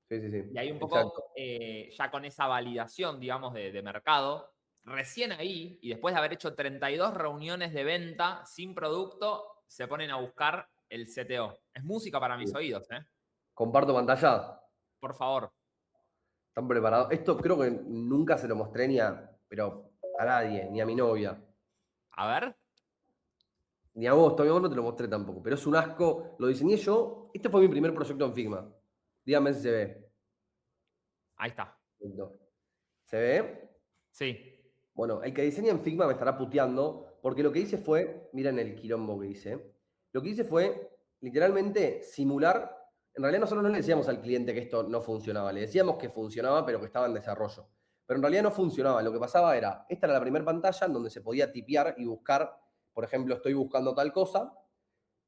sí, sí,
Y
sí,
ahí un
exacto.
poco, ya con esa validación, digamos, de mercado, recién ahí, y después de haber hecho 32 reuniones de venta sin producto, se ponen a buscar el CTO. Es música para mis
Sí.
oídos, ¿eh?
Comparto pantalla.
Por favor.
¿Están preparados? Esto creo que nunca se lo mostré pero a nadie, ni a mi novia,
A ver.
ni a vos, todavía vos no te lo mostré tampoco, pero es un asco. Lo diseñé yo. Este fue mi primer proyecto en Figma. Dígame si se ve.
Ahí está.
Perfecto. ¿Se ve?
Sí.
Bueno, el que diseña en Figma me estará puteando, porque lo que hice fue, miren el quilombo que hice. Lo que hice fue literalmente simular. En realidad nosotros no le decíamos al cliente que esto no funcionaba, le decíamos que funcionaba, pero que estaba en desarrollo. Pero en realidad no funcionaba. Lo que pasaba era, esta era la primera pantalla en donde se podía tipear y buscar, por ejemplo, estoy buscando tal cosa,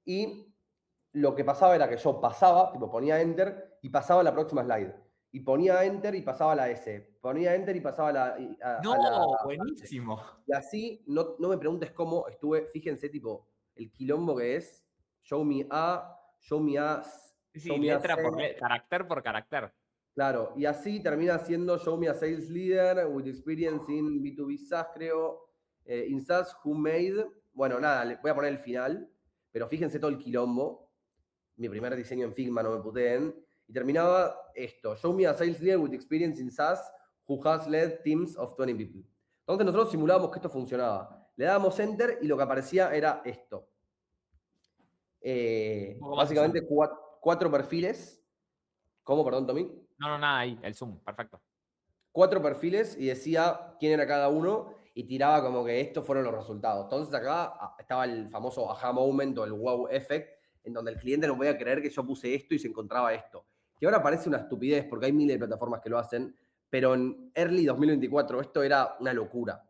y lo que pasaba era que yo pasaba, tipo ponía enter, y pasaba a la próxima slide. Y ponía enter y pasaba a la S. Ponía enter y pasaba a la
No,
fase.
buenísimo.
Y así, no me preguntes cómo estuve, fíjense, tipo, el quilombo que es, show me A, show me A,
Sí,
show
sí,
me A
letra
C.
carácter por carácter.
Claro, y así termina siendo show me a sales leader with experience in B2B SaaS, creo, in SaaS, who made. Bueno, nada, le voy a poner el final, pero fíjense todo el quilombo. Mi primer diseño en Figma, no me puteen. Y terminaba esto: show me a sales leader with experience in SaaS who has led teams of 20 people. Entonces nosotros simulábamos que esto funcionaba. Le dábamos enter y lo que aparecía era esto.
Un poco más de zoom.
Básicamente cuatro perfiles. ¿Cómo, perdón, Tommy?
No, nada, ahí, el zoom, perfecto.
4 perfiles y decía quién era cada uno y tiraba como que estos fueron los resultados. Entonces acá estaba el famoso aha moment o el wow effect, en donde el cliente no podía creer que yo puse esto y se encontraba esto. Que ahora parece una estupidez porque hay miles de plataformas que lo hacen, pero en early 2024 esto era una locura.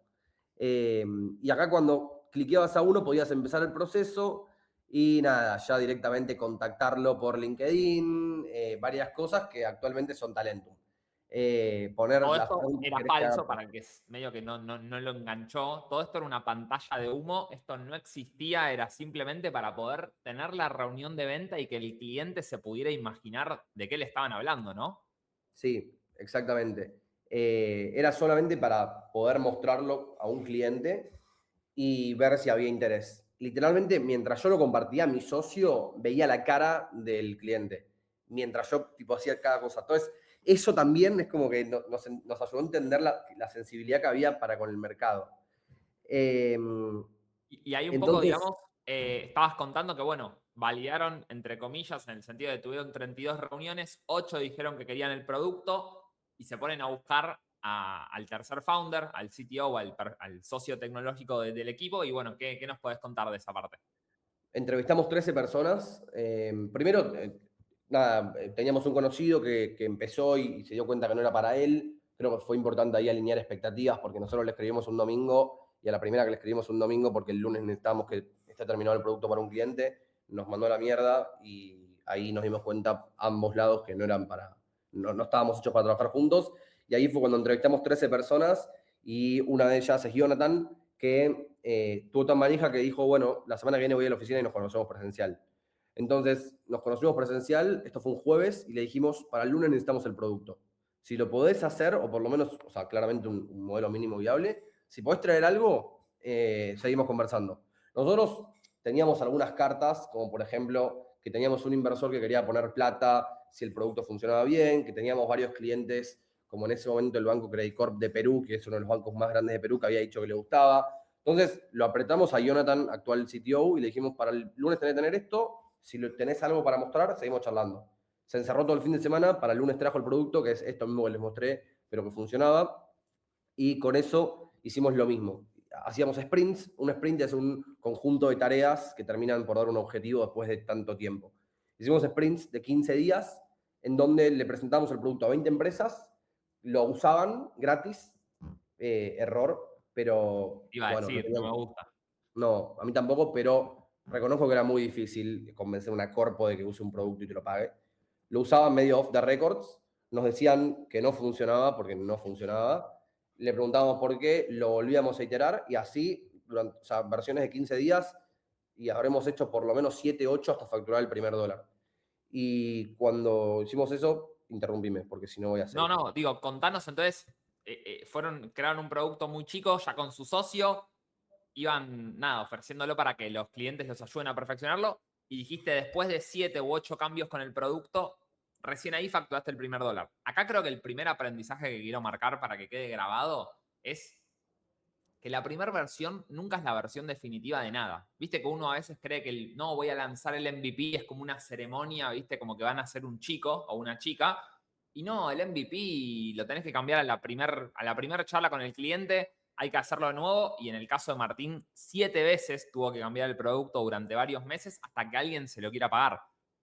Y acá cuando cliqueabas a uno podías empezar el proceso y nada, ya directamente contactarlo por LinkedIn, varias cosas que actualmente son Talentum. Poner
Todo
las
esto
preguntas que
era
querés que haga.
falso para el que medio que no lo enganchó. Todo esto era una pantalla de humo. Esto no existía, era simplemente para poder tener la reunión de venta y que el cliente se pudiera imaginar de qué le estaban hablando, ¿no?
Sí, exactamente. Era solamente para poder mostrarlo a un cliente y ver si había interés. Literalmente, mientras yo lo compartía, mi socio veía la cara del cliente, mientras yo tipo hacía cada cosa. Entonces, eso también es como que nos ayudó a entender la sensibilidad que había para con el mercado. Eh,
Y ahí un poco,
entonces,
digamos, estabas contando que, bueno, validaron, entre comillas, en el sentido de tuvieron 32 reuniones, 8 dijeron que querían el producto y se ponen a buscar al tercer founder, al CTO, al socio tecnológico del equipo. Y bueno, ¿qué nos podés contar de esa parte?
entrevistamos 13 personas. Primero, nada, teníamos un conocido que empezó y se dio cuenta que no era para él. Creo que fue importante ahí alinear expectativas porque nosotros le escribimos un domingo y a la primera que le escribimos un domingo porque el lunes necesitábamos que esté terminado el producto para un cliente, nos mandó a la mierda y ahí nos dimos cuenta ambos lados que no eran para, no estábamos hechos para trabajar juntos. Y ahí fue cuando entrevistamos 13 personas y una de ellas es Jonathan, que tuvo tan manija que dijo, bueno, la semana que viene voy a la oficina y nos conocemos presencial. Entonces, nos conocimos presencial, esto fue un jueves, y le dijimos, para el lunes necesitamos el producto. Si lo podés hacer, o por lo menos, o sea, claramente un modelo mínimo viable, si podés traer algo, seguimos conversando. Nosotros teníamos algunas cartas, como por ejemplo, que teníamos un inversor que quería poner plata si el producto funcionaba bien, que teníamos varios clientes como en ese momento el Banco Credit Corp de Perú, que es uno de los bancos más grandes de Perú, que había dicho que le gustaba. Entonces lo apretamos a Jonathan, actual CTO, y le dijimos, para el lunes tenés que tener esto, si tenés algo para mostrar, seguimos charlando. Se encerró todo el fin de semana, para el lunes trajo el producto, que es esto mismo que les mostré, pero que funcionaba, y con eso hicimos lo mismo. Hacíamos sprints, un sprint es un conjunto de tareas que terminan por dar un objetivo después de tanto tiempo. Hicimos sprints de 15 días en donde le presentamos el producto a 20 empresas, lo usaban gratis, error, pero
Iba a
bueno,
decir, no me gusta.
no, a mí tampoco, pero reconozco que era muy difícil convencer a una corpo de que use un producto y te lo pague. Lo usaban medio off the records, nos decían que no funcionaba porque no funcionaba, le preguntábamos por qué, lo volvíamos a iterar y así, durante, o sea, versiones de 15 días y habremos hecho por lo menos 7, 8 hasta facturar el primer dólar. Y cuando hicimos eso, interrumpime, porque si no voy a
No,
seguir.
no, digo, contanos entonces, crearon un producto muy chico ya con su socio, iban, nada, ofreciéndolo para que los clientes los ayuden a perfeccionarlo y dijiste después de 7 u 8 cambios con el producto, recién ahí facturaste el primer dólar. Acá creo que el primer aprendizaje que quiero marcar para que quede grabado es que la primera versión nunca es la versión definitiva de nada. Viste que uno a veces cree que no, voy a lanzar el MVP, es como una ceremonia, viste, como que van a ser un chico o una chica. Y no, el MVP lo tenés que cambiar a la primer charla con el cliente, hay que hacerlo de nuevo. Y en el caso de Martín, 7 veces tuvo que cambiar el producto durante varios meses hasta que alguien se lo quiera pagar.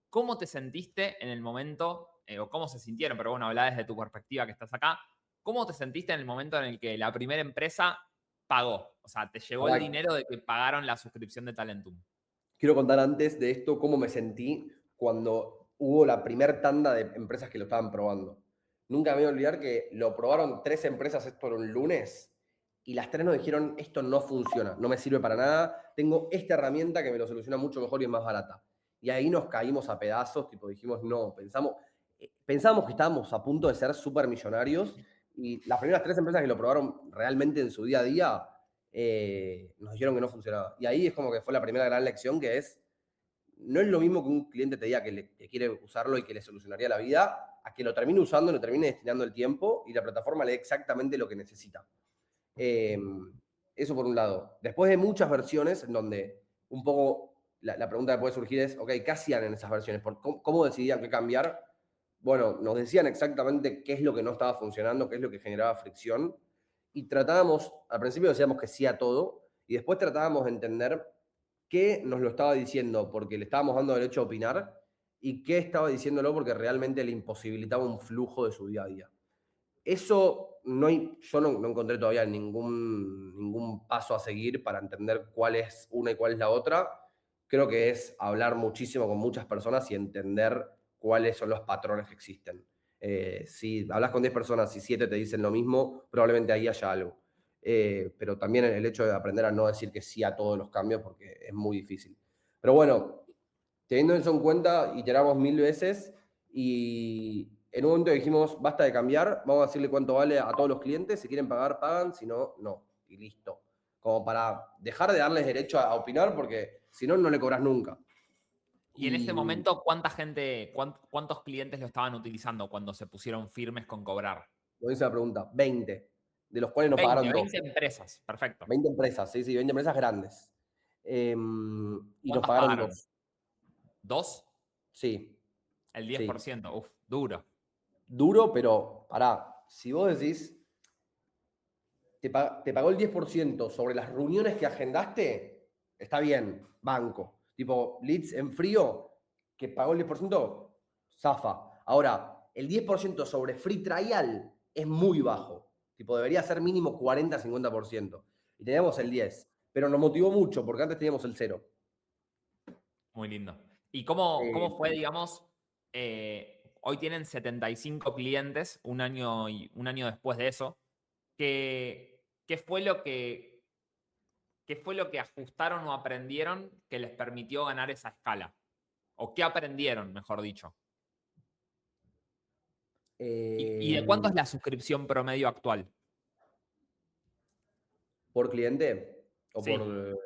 ¿Cómo te sentiste en el momento, o cómo se sintieron? Pero bueno, habla desde tu perspectiva que estás acá. ¿Cómo te sentiste en el momento en el que la primera empresa pagó? O sea, te llegó el
Ahora,
dinero de que pagaron la suscripción de Talentum.
quiero contar antes de esto cómo me sentí cuando hubo la primer tanda de empresas que lo estaban probando. Nunca me voy a olvidar que lo probaron 3 empresas esto era un lunes y las 3 nos dijeron, esto no funciona, no me sirve para nada, tengo esta herramienta que me lo soluciona mucho mejor y es más barata. Y ahí nos caímos a pedazos, tipo dijimos, no, pensábamos que estábamos a punto de ser súper millonarios y las primeras 3 empresas que lo probaron realmente en su día a día nos dijeron que no funcionaba. Y ahí es como que fue la primera gran lección que es, no es lo mismo que un cliente te diga que quiere usarlo y que le solucionaría la vida, a que lo termine usando, lo termine destinando el tiempo y la plataforma le dé exactamente lo que necesita. Eh, Eso por un lado. Después de muchas versiones, en donde un poco la pregunta que puede surgir es, ok, ¿qué hacían en esas versiones? ¿Cómo decidían qué cambiar? Bueno, nos decían exactamente qué es lo que no estaba funcionando, qué es lo que generaba fricción, y tratábamos, al principio decíamos que sí a todo, y después tratábamos de entender qué nos lo estaba diciendo porque le estábamos dando derecho a opinar y qué estaba diciéndolo porque realmente le imposibilitaba un flujo de su día a día. Eso yo no encontré todavía ningún paso a seguir para entender cuál es una y cuál es la otra. Creo que es hablar muchísimo con muchas personas y entender cuáles son los patrones que existen. Si hablas con 10 personas y 7 te dicen lo mismo, probablemente ahí haya algo. Pero también el hecho de aprender a no decir que sí a todos los cambios porque es muy difícil. Pero bueno, teniendo eso en cuenta, iteramos 1000 veces y en un momento dijimos, basta de cambiar, vamos a decirle cuánto vale a todos los clientes, si quieren pagar, pagan, si no, no, y listo. Como para dejar de darles derecho a opinar, porque si no, no le cobras nunca.
Y en ese
Y,
momento, cuántos clientes lo estaban utilizando cuando se pusieron firmes con cobrar?
lo hice la pregunta, 20, de los cuales nos
20,
pagaron
20
12.
empresas, perfecto.
20 empresas, sí, sí, 20 empresas grandes. Y nos
¿Cuántas
pagaron
pagaron?
2.
¿Dos?
Sí,
El
sí.
10%, uf, duro.
Duro, pero pará, si vos decís, te pagó el 10% sobre las reuniones que agendaste, está bien, banco. Tipo, leads en frío, que pagó el 10%, zafa. Ahora, el 10% sobre free trial es muy bajo. Tipo, debería ser mínimo 40-50%. Y teníamos el 10%. Pero nos motivó mucho, porque antes teníamos el 0.
Muy lindo. ¿Y cómo fue,
Eh,
digamos, hoy tienen 75 clientes, un año después de eso? ¿Qué fue qué fue lo que ajustaron o aprendieron que les permitió ganar esa escala? ¿O qué aprendieron, mejor dicho? ¿Y de cuánto es la suscripción promedio actual?
¿Por cliente? O por.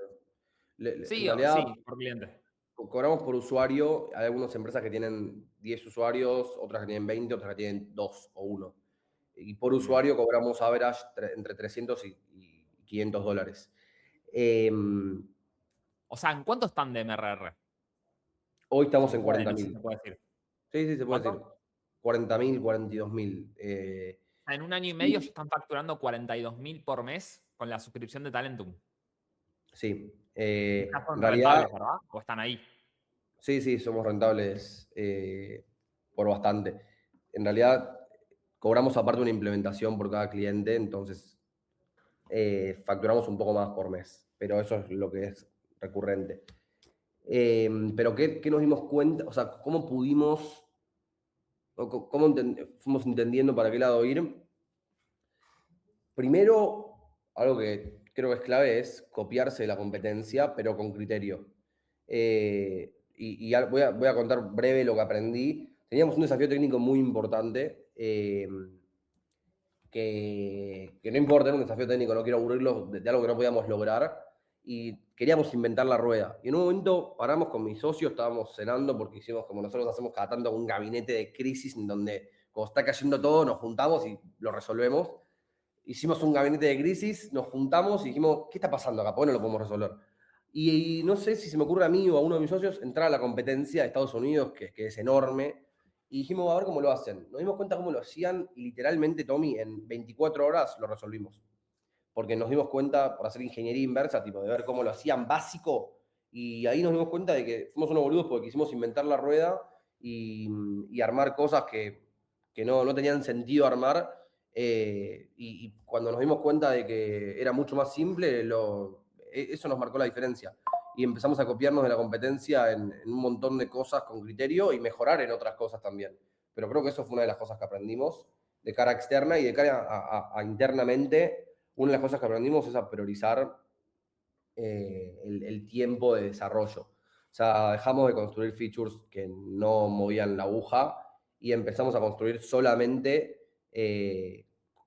Sí,
En
sí,
realidad,
sí, por cliente.
cobramos por usuario. Hay algunas empresas que tienen 10 usuarios, otras que tienen 20, otras que tienen 2 o 1. Y por
Mm.
usuario cobramos average entre 300 y $500. Eh,
O sea, ¿en cuánto están de MRR?
Hoy
Si
estamos
se
en
puede,
cuarenta
no sé si
mil.
se puede decir.
Sí, sí, se puede decir.
¿Cuánto?
40.000, 42.000.
En un año y medio ya
Sí,
están facturando 42.000 por mes con la suscripción de Talentum.
sí.
Y ya son
En realidad,
rentables, ¿verdad? ¿O están ahí?
sí, sí, somos rentables por bastante. En realidad, cobramos aparte una implementación por cada cliente, entonces facturamos un poco más por mes, pero eso es lo que es recurrente. Pero ¿qué nos dimos cuenta? O sea, ¿cómo pudimos, cómo fuimos entendiendo para qué lado ir? Primero, algo que creo que es clave es copiarse de la competencia, pero con criterio. Voy a contar breve lo que aprendí. Teníamos un desafío técnico muy importante, que no importa, era un desafío técnico, no quiero aburrirlos de algo que no podíamos lograr, y queríamos inventar la rueda. Y en un momento paramos con mi socio, estábamos cenando, porque hicimos como nosotros hacemos cada tanto un gabinete de crisis, en donde cuando está cayendo todo nos juntamos y lo resolvemos. Hicimos un gabinete de crisis, nos juntamos y dijimos, ¿qué está pasando acá? ¿Por qué no lo podemos resolver? Y no sé si se me ocurre a mí o a uno de mis socios entrar a la competencia de Estados Unidos, que es enorme, y dijimos, a ver cómo lo hacen. Nos dimos cuenta cómo lo hacían y literalmente, Tommy, en 24 horas lo resolvimos. Porque nos dimos cuenta, por hacer ingeniería inversa, tipo, de ver cómo lo hacían básico, y ahí nos dimos cuenta de que fuimos unos boludos porque quisimos inventar la rueda y armar cosas que no tenían sentido armar. Y cuando nos dimos cuenta de que era mucho más simple, eso nos marcó la diferencia. y empezamos a copiarnos de la competencia en un montón de cosas con criterio y mejorar en otras cosas también. Pero creo que eso fue una de las cosas que aprendimos de cara externa y de cara a internamente. Una de las cosas que aprendimos es a priorizar el tiempo de desarrollo. O sea, dejamos de construir features que no movían la aguja y empezamos a construir solamente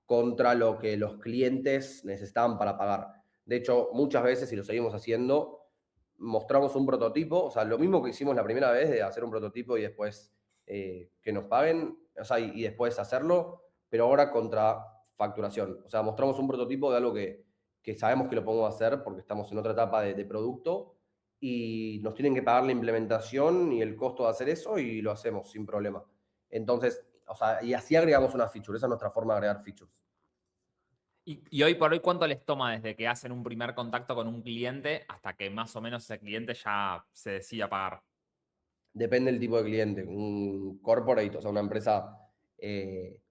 contra lo que los clientes necesitaban para pagar. De hecho, muchas veces, y lo seguimos haciendo, mostramos un prototipo, o sea, lo mismo que hicimos la primera vez de hacer un prototipo y después que nos paguen, o sea, y después hacerlo, pero ahora contra facturación. O sea, mostramos un prototipo de algo que sabemos que lo podemos hacer porque estamos en otra etapa de producto y nos tienen que pagar la implementación y el costo de hacer eso y lo hacemos sin problema. Entonces, o sea, y así agregamos una feature, esa es nuestra forma de agregar features.
Y hoy por hoy, ¿cuánto les toma desde que hacen un primer contacto con un cliente hasta que más o menos ese cliente ya se decide a pagar?
Depende del tipo de cliente. Un corporate, o sea, una empresa,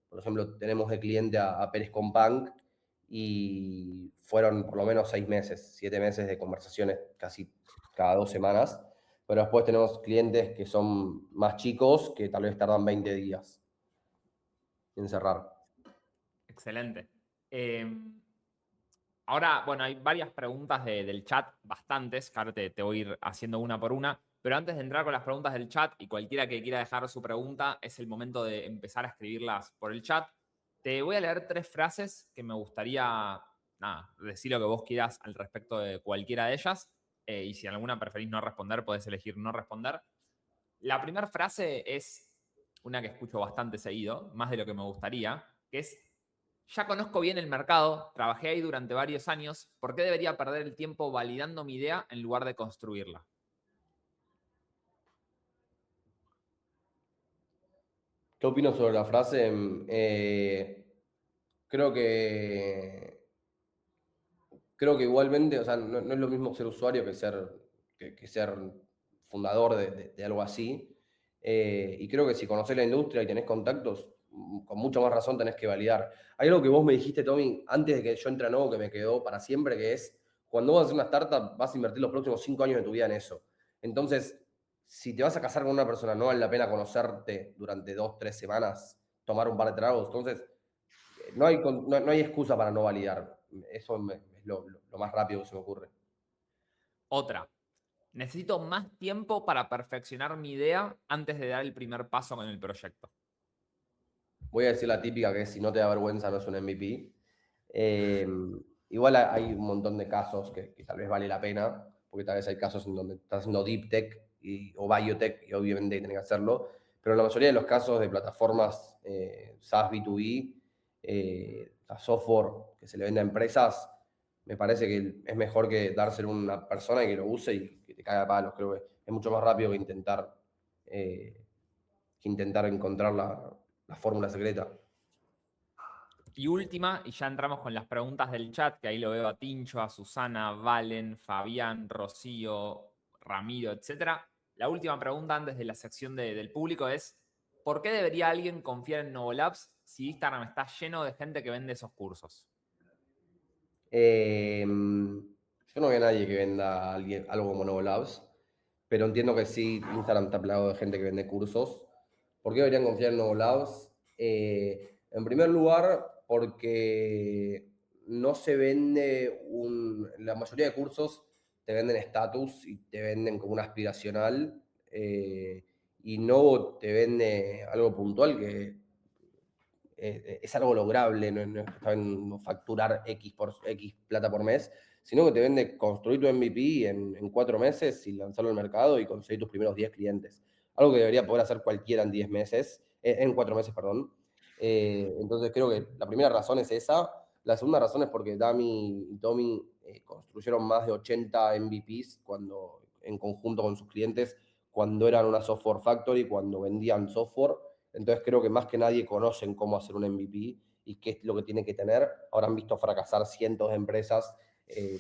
por ejemplo, tenemos de cliente a Pérez Companc y fueron por lo menos 6 meses, 7 meses de conversaciones casi cada 2 semanas. Pero después tenemos clientes que son más chicos que tal vez tardan 20 días en cerrar.
Excelente. Ahora, bueno, hay varias preguntas del chat, bastantes, que ahora te voy a ir haciendo una por una, pero antes de entrar con las preguntas del chat y cualquiera que quiera dejar su pregunta, es el momento de empezar a escribirlas por el chat. Te voy a leer 3 frases que me gustaría, nada, decir lo que vos quieras al respecto de cualquiera de ellas, y si alguna preferís no responder, podés elegir no responder. La primera frase es una que escucho bastante seguido, más de lo que me gustaría, que es: ya conozco bien el mercado, trabajé ahí durante varios años, ¿por qué debería perder el tiempo validando mi idea en lugar de construirla?
¿Qué opino sobre la frase? Creo que creo que igualmente, o sea, no es lo mismo ser usuario que ser fundador de algo así. Y creo que si conocés la industria y tenés contactos, con mucha más razón tenés que validar. Hay algo que vos me dijiste, Tommy, antes de que yo entre a Novo, que me quedó para siempre, que es, cuando vos haces una startup, vas a invertir los próximos 5 años de tu vida en eso. Entonces, si te vas a casar con una persona, no vale la pena conocerte durante 2, 3 semanas, tomar un par de tragos. Entonces, no hay excusa para no validar. Eso es lo más rápido que se me ocurre.
Otra, necesito más tiempo para perfeccionar mi idea antes de dar el primer paso con el proyecto.
Voy a decir la típica que es: si no te da vergüenza no es un MVP. Eh, Igual hay un montón de casos que tal vez vale la pena, porque tal vez hay casos en donde estás haciendo deep tech o biotech y obviamente tenés que hacerlo, pero en la mayoría de los casos de plataformas SaaS B2B, a software que se le vende a empresas, me parece que es mejor que dárselo a una persona y que lo use y que te caiga a palos. Creo que es mucho más rápido que intentar encontrar la fórmula secreta.
Y última, y ya entramos con las preguntas del chat, que ahí lo veo a Tincho, a Susana, Valen, Fabián, Rocío, Ramiro, etcétera. La última pregunta antes de la sección del público es: ¿por qué debería alguien confiar en Novolabs si Instagram está lleno de gente que vende esos cursos?
Yo no veo a nadie que venda algo como Novolabs, pero entiendo que sí, Instagram está plagado de gente que vende cursos. ¿Por qué deberían confiar en Novolabs? En primer lugar, porque no se vende la mayoría de cursos te venden estatus y te venden como un aspiracional, y Novo te vende algo puntual que es algo lograble, no está en facturar X plata por mes, sino que te vende construir tu MVP en 4 meses y lanzarlo al mercado y conseguir tus primeros 10 clientes. Algo que debería poder hacer cualquiera en 10 meses, en 4 meses, perdón. Entonces creo que la primera razón es esa. La segunda razón es porque Dami y Tommy construyeron más de 80 MVPs en conjunto con sus clientes, cuando eran una software factory, cuando vendían software. Entonces creo que más que nadie conocen cómo hacer un MVP y qué es lo que tiene que tener. Habrán visto fracasar cientos de empresas,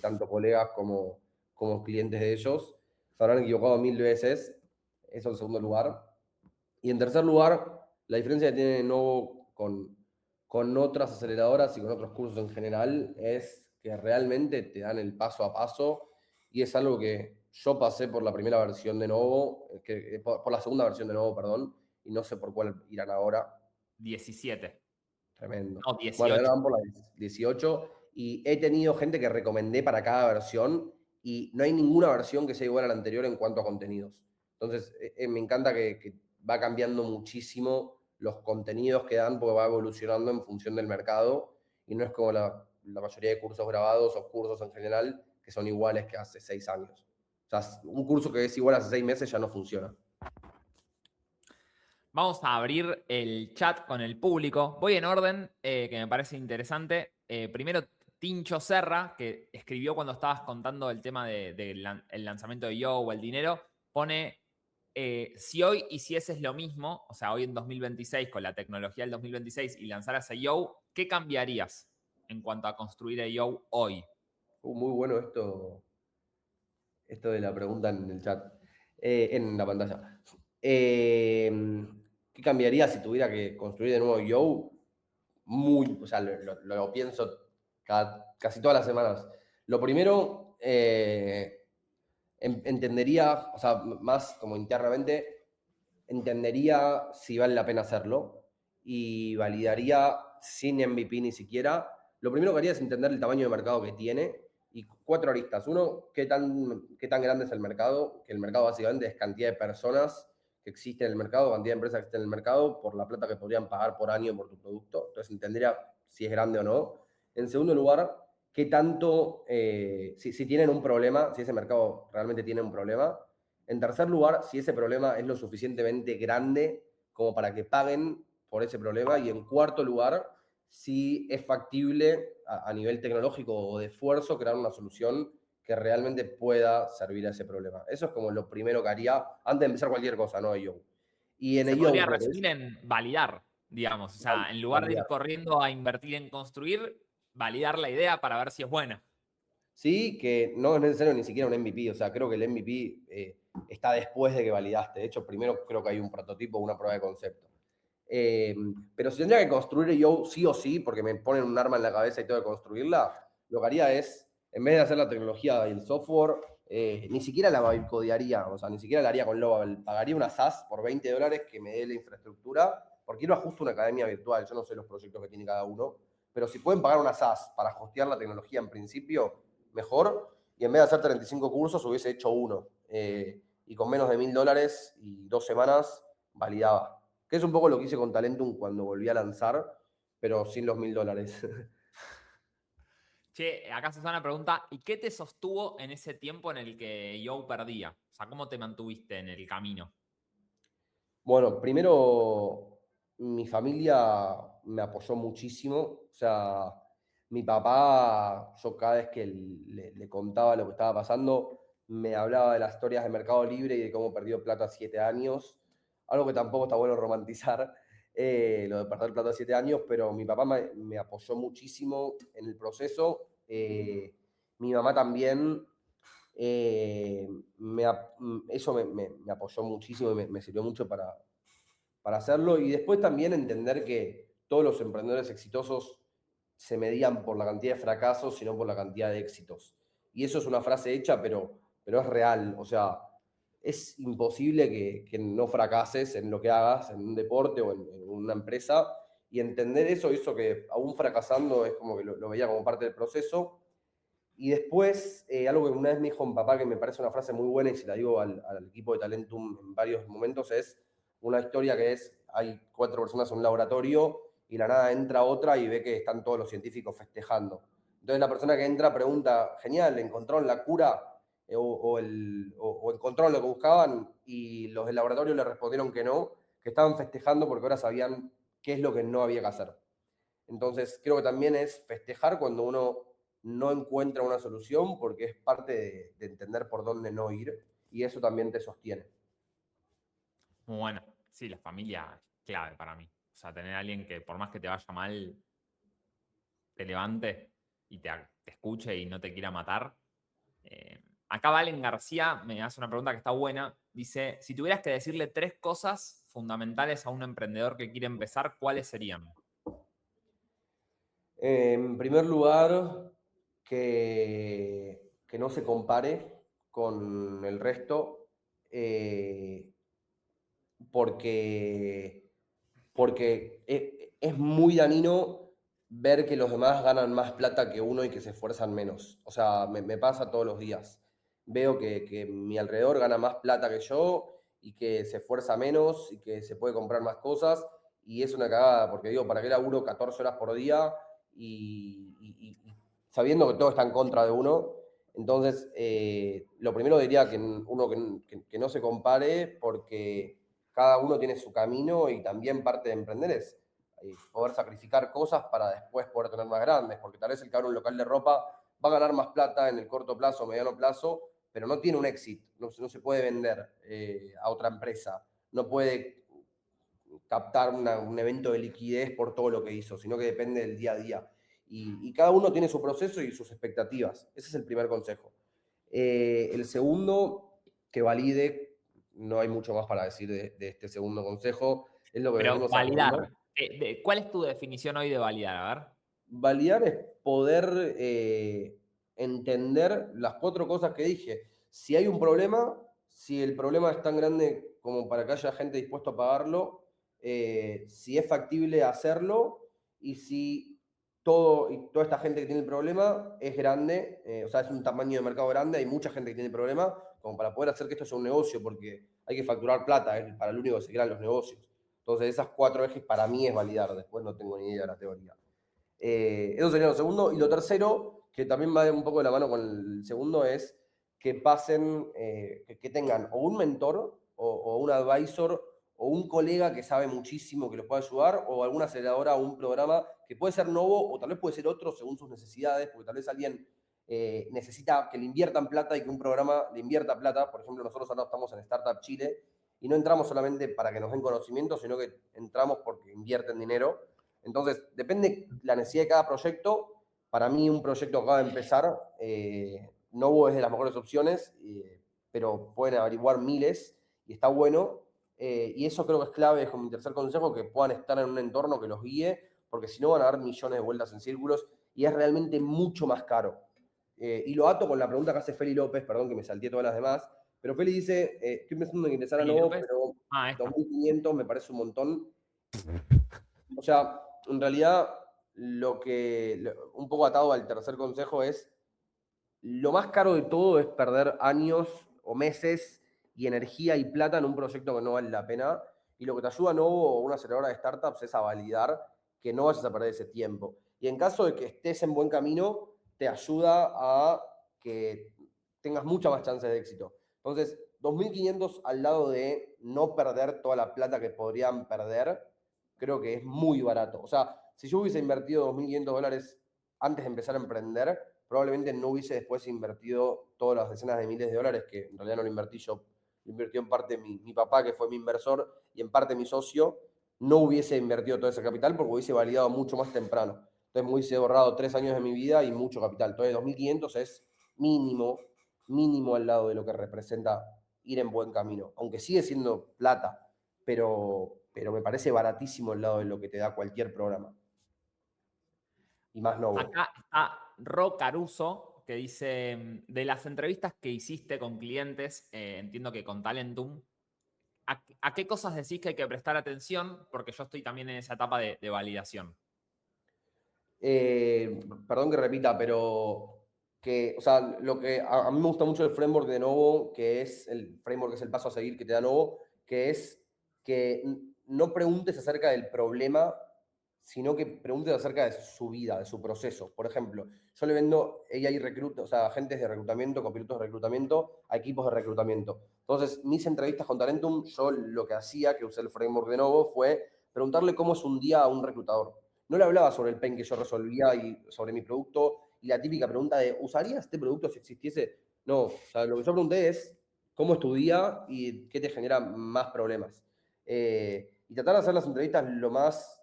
tanto colegas como clientes de ellos. Se habrán equivocado 1000 veces. Eso en segundo lugar. Y en tercer lugar, la diferencia que tiene Novo con otras aceleradoras y con otros cursos en general es que realmente te dan el paso a paso y es algo que yo pasé por la primera versión de Novo, por la segunda versión de Novo, perdón, y no sé por cuál irán ahora.
17.
Tremendo.
No,
Bueno, ahora
18.
van por la 18 y he tenido gente que recomendé para cada versión y no hay ninguna versión que sea igual a la anterior en cuanto a contenidos. Entonces, me encanta que va cambiando muchísimo los contenidos que dan porque va evolucionando en función del mercado y no es como la mayoría de cursos grabados o cursos en general que son iguales que hace 6 años. O sea, un curso que es igual hace 6 meses ya no funciona.
Vamos a abrir el chat con el público. Voy en orden, que me parece interesante. Primero, Tincho Serra, que escribió cuando estabas contando el tema del lanzamiento de Yo o el dinero, pone, si hoy hicieses lo mismo, o sea, hoy en 2026, con la tecnología del 2026 y lanzaras a Yo, ¿qué cambiarías en cuanto a construir a Yo hoy?
Muy bueno esto de la pregunta en el chat, en la pantalla. ¿Qué cambiaría si tuviera que construir de nuevo Yo? O sea, lo pienso casi todas las semanas. Lo primero, entendería, o sea, más como internamente, entendería si vale la pena hacerlo y validaría sin MVP ni siquiera. Lo primero que haría es entender el tamaño de mercado que tiene y 4 aristas. Uno, qué tan grande es el mercado, que el mercado básicamente es cantidad de personas que existen en el mercado, cantidad de empresas que existen en el mercado, por la plata que podrían pagar por año por tu producto. Entonces entendería si es grande o no. En segundo lugar, qué tanto, si tienen un problema, si ese mercado realmente tiene un problema. En tercer lugar, si ese problema es lo suficientemente grande como para que paguen por ese problema. Y en cuarto lugar, si es factible a nivel tecnológico o de esfuerzo crear una solución que realmente pueda servir a ese problema. Eso es como lo primero que haría antes de empezar cualquier cosa, ¿no? Yo. Y en
Se
ello,
podría
lo que
resumir
es
en validar, digamos. O sea, en lugar de ir
validar.
corriendo a invertir en construir, validar la idea para ver si es buena.
Sí, que no es necesario ni siquiera un MVP, o sea, creo que el MVP está después de que validaste. De hecho, primero creo que hay un prototipo, una prueba de concepto. Pero si tendría que construir yo sí o sí, porque me ponen un arma en la cabeza y tengo que construirla, lo que haría es, en vez de hacer la tecnología y el software, ni siquiera la codearía, o sea, ni siquiera la haría con Lovable. Pagaría una SaaS por $20 que me dé la infraestructura, porque no justo una academia virtual, yo no sé los proyectos que tiene cada uno, pero si pueden pagar una SaaS para hostear la tecnología en principio, mejor. Y en vez de hacer 35 cursos, hubiese hecho uno. Y con menos de $1000 y 2 semanas, validaba. Que es un poco lo que hice con Talentum cuando volví a lanzar, pero sin los $1000.
Che, acá Susana pregunta, ¿y qué te sostuvo en ese tiempo en el que yo perdía? O sea, ¿cómo te mantuviste en el camino?
Bueno, primero, mi familia me apoyó muchísimo. O sea, mi papá, yo cada vez que le contaba lo que estaba pasando, me hablaba de las historias de Mercado Libre y de cómo perdió plata a 7 años. Algo que tampoco está bueno romantizar, lo de perder plata a 7 años, pero mi papá me apoyó muchísimo en el proceso. Mi mamá también. eh, Eso me apoyó muchísimo y me sirvió mucho para hacerlo. Y después también entender que todos los emprendedores exitosos se medían por la cantidad de fracasos, sino por la cantidad de éxitos. Y eso es una frase hecha, pero es real. O sea, es imposible que no fracases en lo que hagas, en un deporte o en una empresa. Y entender eso que aún fracasando es como que lo veía como parte del proceso. Y después, algo que una vez me dijo mi papá, que me parece una frase muy buena y se la digo al equipo de Talentum en varios momentos, es una historia que es, hay 4 personas en un laboratorio y la nada entra otra y ve que están todos los científicos festejando. Entonces la persona que entra pregunta, genial, ¿encontraron la cura o encontraron lo que buscaban? Y los del laboratorio le respondieron que no, que estaban festejando porque ahora sabían qué es lo que no había que hacer. Entonces, creo que también es festejar cuando uno no encuentra una solución porque es parte de entender por dónde no ir y eso también te sostiene.
Muy bueno. Sí, la familia es clave para mí. O sea, tener a alguien que por más que te vaya mal, te levante y te escuche y no te quiera matar. Acá Valen García me hace una pregunta que está buena. Dice, si tuvieras que decirle 3 cosas fundamentales a un emprendedor que quiere empezar, ¿cuáles serían?
En primer lugar, que no se compare, con el resto, porque, porque es muy dañino ver que los demás ganan más plata que uno y que se esfuerzan menos. O sea, me pasa todos los días. Veo que mi alrededor gana más plata que yo y que se esfuerza menos y que se puede comprar más cosas. Y es una cagada, porque digo, ¿para qué laburo 14 horas por día y sabiendo que todo está en contra de uno? Entonces, lo primero diría que uno que no se compare porque cada uno tiene su camino y también parte de emprender es poder sacrificar cosas para después poder tener más grandes, porque tal vez el que abre un local de ropa va a ganar más plata en el corto plazo o mediano plazo, pero no tiene un éxito, no se puede vender a otra empresa, no puede captar un evento de liquidez por todo lo que hizo, sino que depende del día a día. Y cada uno tiene su proceso y sus expectativas. Ese es el primer consejo. El segundo, que valide, no hay mucho más para decir de este segundo consejo, es lo que
Pero
venimos hablando.
validar. ¿Cuál es tu definición hoy de validar? A ver.
Validar es poder entender las cuatro cosas que dije. Si hay un problema, si el problema es tan grande como para que haya gente dispuesta a pagarlo, si es factible hacerlo y si toda esta gente que tiene el problema es grande, o sea, es un tamaño de mercado grande, hay mucha gente que tiene el problema, como para poder hacer que esto sea un negocio, porque hay que facturar plata, es para lo único que se crean los negocios. Entonces, esas cuatro ejes para mí es validar, después no tengo ni idea de la teoría. Eso sería lo segundo. Y lo tercero, que también va un poco de la mano con el segundo, es que pasen, que tengan o un mentor o un advisor o un colega que sabe muchísimo que los pueda ayudar o alguna aceleradora o un programa que puede ser nuevo o tal vez puede ser otro según sus necesidades, porque tal vez alguien necesita que le inviertan plata y que un programa le invierta plata. Por ejemplo, nosotros ahora estamos en Startup Chile y no entramos solamente para que nos den conocimiento, sino que entramos porque invierten dinero. Entonces, depende la necesidad de cada proyecto. Para mí, un proyecto que acaba de empezar, Novo es de las mejores opciones, pero pueden averiguar miles y está bueno. Y eso creo que es clave, es como mi tercer consejo, que puedan estar en un entorno que los guíe, porque si no van a dar millones de vueltas en círculos y es realmente mucho más caro. Y lo ato con la pregunta que hace Feli López, perdón que me salté todas las demás, pero Feli dice, estoy pensando en ingresar a
Feli
Novo,
López.
pero
Ah, esta.
2.500 me parece un montón. O sea, en realidad, un poco atado al tercer consejo es, lo más caro de todo es perder años o meses y energía y plata en un proyecto que no vale la pena. Y lo que te ayuda Novo o una aceleradora de startups es a validar que no vayas a perder ese tiempo. Y en caso de que estés en buen camino, te ayuda a que tengas muchas más chances de éxito. Entonces, 2.500 al lado de no perder toda la plata que podrían perder, creo que es muy barato. O sea, si yo hubiese invertido $2.500 antes de empezar a emprender, probablemente no hubiese después invertido todas las decenas de miles de dólares, que en realidad no lo invertí yo, lo invirtió en parte mi papá, que fue mi inversor, y en parte mi socio, no hubiese invertido todo ese capital porque hubiese validado mucho más temprano. Entonces me hubiese ahorrado 3 años de mi vida y mucho capital. Entonces 2.500 es mínimo, mínimo al lado de lo que representa ir en buen camino, aunque sigue siendo plata, pero me parece baratísimo al lado de lo que te da cualquier programa. Y más Novo.
Acá está Ro Caruso, que dice, de las entrevistas que hiciste con clientes, entiendo que con Talentum, ¿a qué cosas decís que hay que prestar atención? Porque yo estoy también en esa etapa de validación.
Perdón que repita, pero o sea, lo que a mí me gusta mucho el framework de Novo, que es el framework que es el paso a seguir que te da Novo, que es que no preguntes acerca del problema, sino que preguntes acerca de su vida, de su proceso. Por ejemplo, yo le vendo AI o sea, agentes de reclutamiento, copilotos de reclutamiento, a equipos de reclutamiento. Entonces, mis entrevistas con Talentum, yo lo que hacía, que usé el framework de Novo, fue preguntarle cómo es un día a un reclutador. No le hablaba sobre el pain que yo resolvía y sobre mi producto y la típica pregunta de, ¿usaría este producto si existiese? No, o sea, lo que yo pregunté es, ¿cómo es tu día y qué te genera más problemas? Y tratar de hacer las entrevistas lo más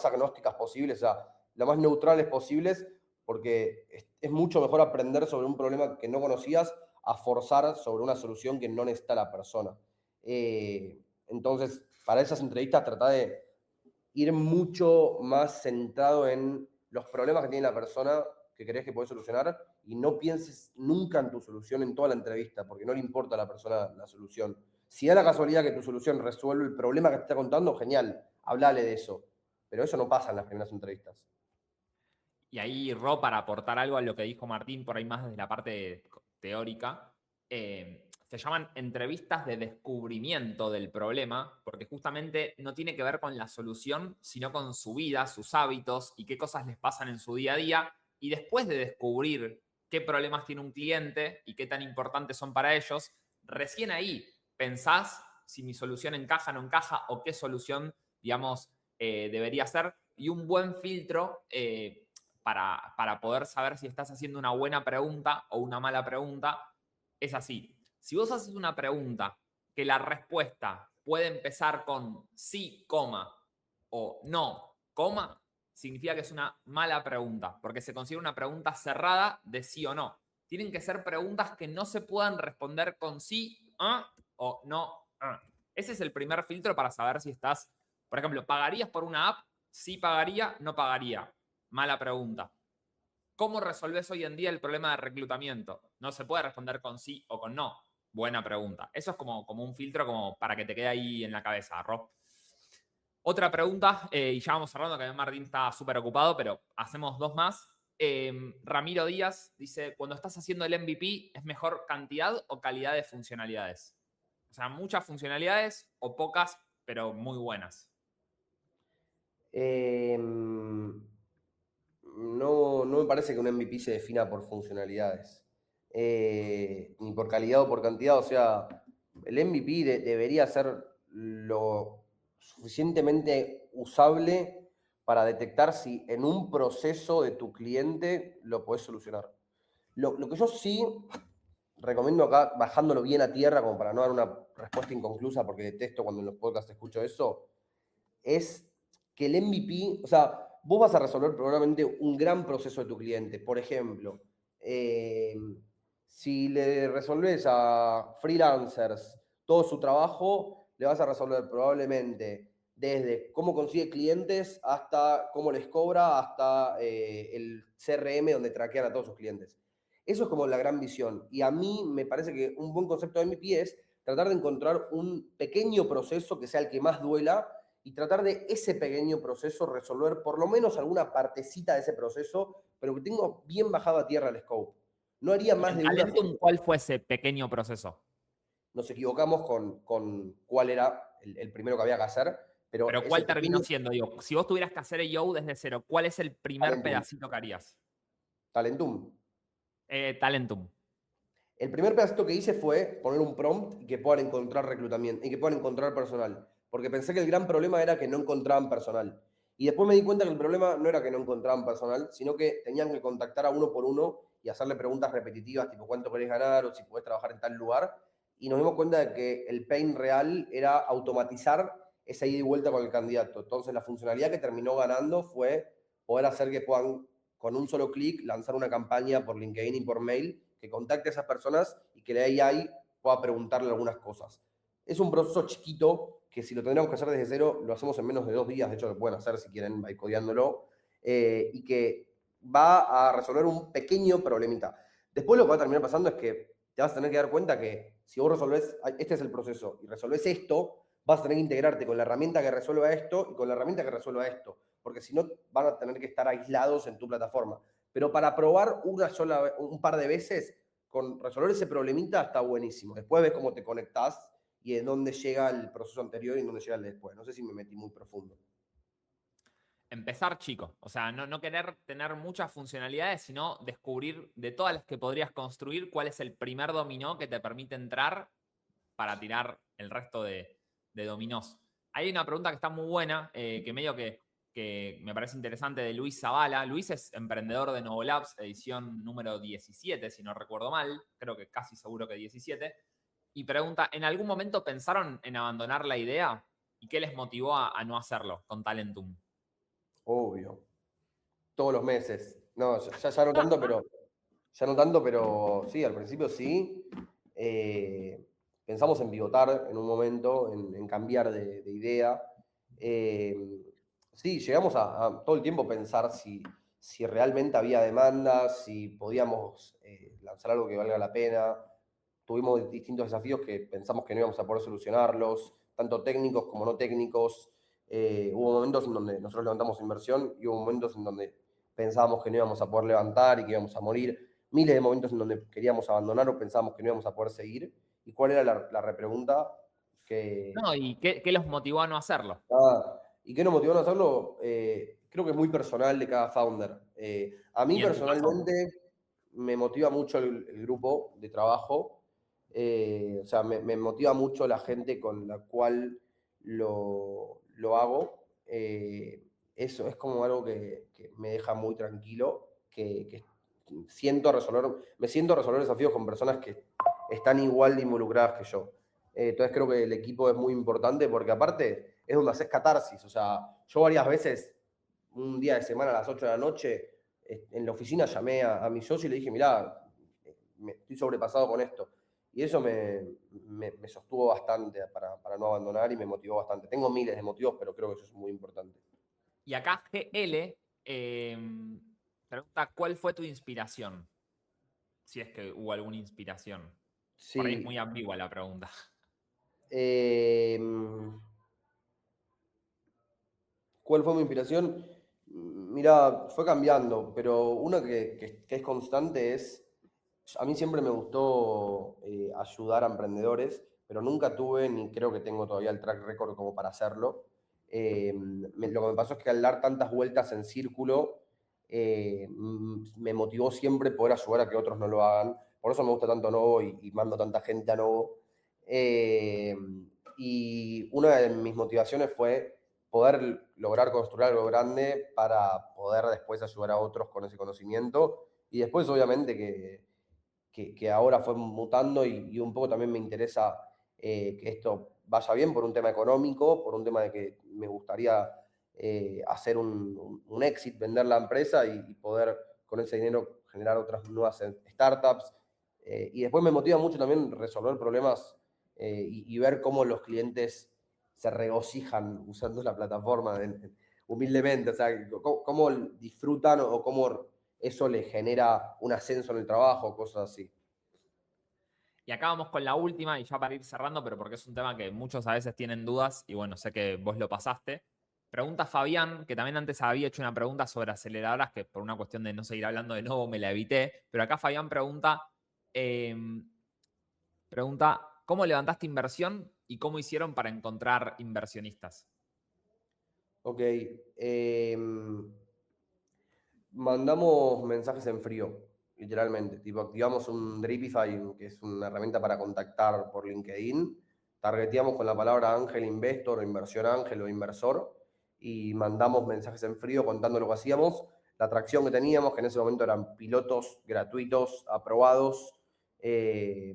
agnósticas posibles, o sea, lo más neutrales posibles, porque es mucho mejor aprender sobre un problema que no conocías a forzar sobre una solución que no necesita la persona. Entonces, para esas entrevistas trata de ir mucho más centrado en los problemas que tiene la persona que crees que podés solucionar y no pienses nunca en tu solución en toda la entrevista, porque no le importa a la persona la solución. Si da la casualidad que tu solución resuelve el problema que te está contando, genial, hablale de eso. Pero eso no pasa en las primeras entrevistas.
Y ahí, Ro, para aportar algo a lo que dijo Martín, por ahí más desde la parte teórica, se llaman entrevistas de descubrimiento del problema, porque justamente no tiene que ver con la solución, sino con su vida, sus hábitos y qué cosas les pasan en su día a día. Y después de descubrir qué problemas tiene un cliente y qué tan importantes son para ellos, recién ahí pensás si mi solución encaja, no encaja o qué solución, digamos, debería ser. Y un buen filtro para poder saber si estás haciendo una buena pregunta o una mala pregunta es así. Si vos haces una pregunta que la respuesta puede empezar con sí, coma, o no, coma, significa que es una mala pregunta, porque se considera una pregunta cerrada de sí o no. Tienen que ser preguntas que no se puedan responder con sí o no. Ese es el primer filtro para saber si estás, por ejemplo, ¿pagarías por una app? Sí pagaría, no pagaría. Mala pregunta. ¿Cómo resolves hoy en día el problema de reclutamiento? No se puede responder con sí o con no. Buena pregunta. Eso es como un filtro como para que te quede ahí en la cabeza, Rob. Otra pregunta, y ya vamos cerrando, que Martín está súper ocupado, pero hacemos dos más. Ramiro Díaz dice, cuando estás haciendo el MVP, ¿es mejor cantidad o calidad de funcionalidades? O sea, muchas funcionalidades o pocas, pero muy buenas.
No me parece que un MVP se defina por funcionalidades, ni por calidad o por cantidad. O sea, el MVP debería ser lo suficientemente usable para detectar si en un proceso de tu cliente lo podés solucionar. Lo que yo sí recomiendo acá, bajándolo bien a tierra, como para no dar una respuesta inconclusa, porque detesto cuando en los podcasts escucho eso, es que el MVP, o sea, vos vas a resolver probablemente un gran proceso de tu cliente. Por ejemplo, si le resolves a freelancers todo su trabajo, le vas a resolver probablemente desde cómo consigue clientes hasta cómo les cobra, hasta el CRM donde traquean a todos sus clientes. Eso es como la gran visión. Y a mí me parece que un buen concepto de MVP es tratar de encontrar un pequeño proceso que sea el que más duela y tratar de ese pequeño proceso resolver por lo menos alguna partecita de ese proceso, pero que tengo bien bajado a tierra el scope. No haría
¿Y
más
en
de una.
Talentum cuál fue ese pequeño proceso?
Nos equivocamos con cuál era el primero que había que hacer, pero
Pero
ese
¿cuál terminó
pequeño
siendo? Digo, si vos tuvieras que hacer EO desde cero, ¿cuál es el primer
talentum.
pedacito que harías?
Talentum.
Talentum.
El primer pedacito que hice fue poner un prompt y que puedan encontrar reclutamiento y que puedan encontrar personal. Porque pensé que el gran problema era que no encontraban personal. Y después me di cuenta que el problema no era que no encontraban personal, sino que tenían que contactar a uno por uno y hacerle preguntas repetitivas, tipo cuánto querés ganar o si podés trabajar en tal lugar. Y nos dimos cuenta de que el pain real era automatizar esa ida y vuelta con el candidato. Entonces la funcionalidad que terminó ganando fue poder hacer que puedan, con un solo clic, lanzar una campaña por LinkedIn y por mail que contacte a esas personas y que la AI pueda preguntarle algunas cosas. Es un proceso chiquito que si lo tendríamos que hacer desde cero, lo hacemos en menos de 2 días, de hecho lo pueden hacer si quieren, va codeándolo, y que va a resolver un pequeño problemita. Después lo que va a terminar pasando es que te vas a tener que dar cuenta que si vos resolvés, este es el proceso, y resolvés esto, vas a tener que integrarte con la herramienta que resuelva esto y con la herramienta que resuelva esto, porque si no van a tener que estar aislados en tu plataforma. Pero para probar un par de veces, con resolver ese problemita está buenísimo. Después ves cómo te conectás y en dónde llega el proceso anterior y en dónde llega el después. No sé si me metí muy profundo.
Empezar chico. O sea, no querer tener muchas funcionalidades, sino descubrir de todas las que podrías construir cuál es el primer dominó que te permite entrar para tirar el resto de dominós. Hay una pregunta que está muy buena, que medio que me parece interesante, de Luis Zavala. Luis es emprendedor de Novolabs, edición número 17, si no recuerdo mal, creo que casi seguro que 17, y pregunta, ¿en algún momento pensaron en abandonar la idea? ¿Y qué les motivó a no hacerlo con Talentum?
Obvio. Todos los meses. No, ya no tanto, pero. Ya no tanto, pero sí, al principio sí. Pensamos en pivotar en un momento, en cambiar de idea. Sí, llegamos a todo el tiempo pensar si realmente había demanda, si podíamos lanzar algo que valga la pena. Tuvimos distintos desafíos que pensamos que no íbamos a poder solucionarlos, tanto técnicos como no técnicos. Hubo momentos en donde nosotros levantamos inversión y hubo momentos en donde pensábamos que no íbamos a poder levantar y que íbamos a morir. Miles de momentos en donde queríamos abandonar o pensábamos que no íbamos a poder seguir. ¿Y cuál era la repregunta? Que,
No, ¿y qué los motivó a no hacerlo?
¿Y qué nos motivó a hacerlo? Creo que es muy personal de cada founder. A mí
¿Y en tu caso?
personalmente me motiva mucho el grupo de trabajo. O sea, me motiva mucho la gente con la cual lo hago. Eso es como algo que me deja muy tranquilo, que me siento resolver desafíos con personas que están igual de involucradas que yo. Entonces creo que el equipo es muy importante porque aparte es donde haces catarsis. O sea, yo varias veces, un día de semana a las 8 de la noche, en la oficina llamé a mi socio y le dije, mirá, me estoy sobrepasado con esto. Y eso me sostuvo bastante para no abandonar y me motivó bastante. Tengo miles de motivos, pero creo que eso es muy importante.
Y acá GL pregunta, ¿cuál fue tu inspiración? Si es que hubo alguna inspiración. Por ahí es
Sí.
muy ambigua la pregunta.
eh, ¿Cuál fue mi inspiración? Mira, fue cambiando, pero una que es constante es, a mí siempre me gustó ayudar a emprendedores, pero nunca tuve, ni creo que tengo todavía el track record como para hacerlo. Lo que me pasó es que al dar tantas vueltas en círculo, me motivó siempre poder ayudar a que otros no lo hagan. Por eso me gusta tanto Novo y mando tanta gente a Novo. Eh, y una de mis motivaciones fue poder lograr construir algo grande para poder después ayudar a otros con ese conocimiento. Y después, obviamente, que ahora fue mutando y un poco también me interesa que esto vaya bien por un tema económico, por un tema de que me gustaría hacer un exit, vender la empresa y poder con ese dinero generar otras nuevas startups. Y después me motiva mucho también resolver problemas y ver cómo los clientes se regocijan usando la plataforma humildemente, o sea, cómo disfrutan o cómo eso le genera un ascenso en el trabajo, cosas así.
Y acá vamos con la última, y ya para ir cerrando, pero porque es un tema que muchos a veces tienen dudas, y bueno, sé que vos lo pasaste. Pregunta Fabián, que también antes había hecho una pregunta sobre aceleradoras, que por una cuestión de no seguir hablando de nuevo me la evité, pero acá Fabián eh, pregunta, ¿cómo levantaste inversión y cómo hicieron para encontrar inversionistas?
Ok. Mandamos mensajes en frío, literalmente. Tipo, activamos un Dripify, que es una herramienta para contactar por LinkedIn. Targeteamos con la palabra ángel investor o inversión ángel o inversor y mandamos mensajes en frío contando lo que hacíamos, la atracción que teníamos, que en ese momento eran pilotos gratuitos, aprobados eh,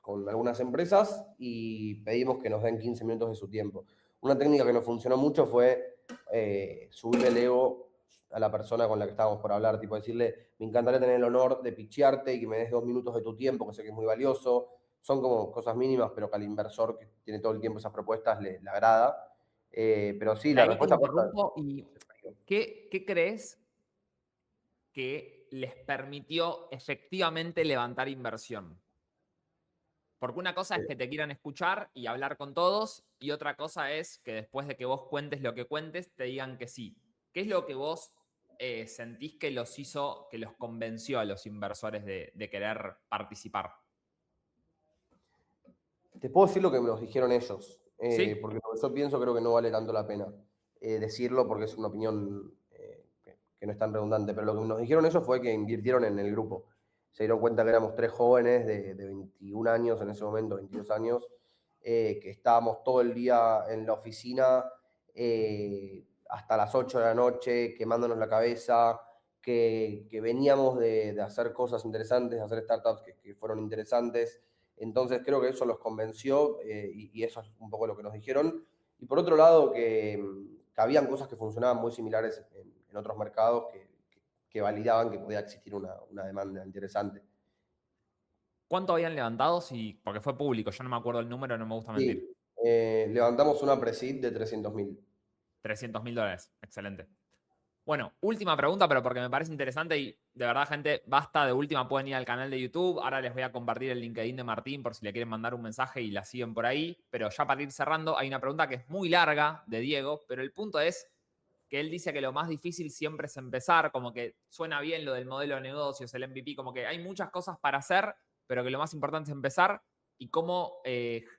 con algunas empresas y pedimos que nos den 15 minutos de su tiempo. Una técnica que nos funcionó mucho fue subirle el ego a la persona con la que estábamos por hablar, tipo decirle, me encantaría tener el honor de pitchearte y que me des 2 minutos de tu tiempo, que sé que es muy valioso. Son como cosas mínimas, pero que al inversor que tiene todo el tiempo esas propuestas le agrada. Pero sí,
Y
la
ahí te
respuesta corta
interrumpo y
es
¿qué crees que les permitió efectivamente levantar inversión? Porque una cosa es
frío.
que te quieran escuchar y hablar con todos, y otra cosa es que después de que vos cuentes lo que cuentes, te digan que sí. ¿Qué es lo que vos sentís que los hizo, que los convenció a los inversores de querer participar?
Te puedo decir lo que nos dijeron ellos,
¿Sí?
porque lo que yo pienso creo que no vale tanto la pena decirlo porque es una opinión que no es tan redundante, pero lo que nos dijeron ellos fue que invirtieron en el grupo. Se dieron cuenta que éramos tres jóvenes de 21 años en ese momento, 22 años, que estábamos todo el día en la oficina hasta las 8 de la noche, quemándonos la cabeza, que veníamos de hacer cosas interesantes, de hacer startups que fueron interesantes. Entonces creo que eso los convenció y eso es un poco lo que nos dijeron. Y por otro lado, que habían cosas que funcionaban muy similares en otros mercados que validaban que podía existir una demanda interesante.
¿Cuánto habían levantado? Sí, porque fue público, yo no me acuerdo el número, no me gusta mentir.
Sí, levantamos una pre-seed de 300.000.
300.000 dólares, excelente. Bueno, última pregunta, pero porque me parece interesante y de verdad, gente, basta de última, pueden ir al canal de YouTube. Ahora les voy a compartir el LinkedIn de Martín por si le quieren mandar un mensaje y la siguen por ahí. Pero ya para ir cerrando, hay una pregunta que es muy larga de Diego, pero el punto es que él dice que lo más difícil siempre es empezar, como que suena bien lo del modelo de negocios, el MVP, como que hay muchas cosas para hacer, pero que lo más importante es empezar y cómo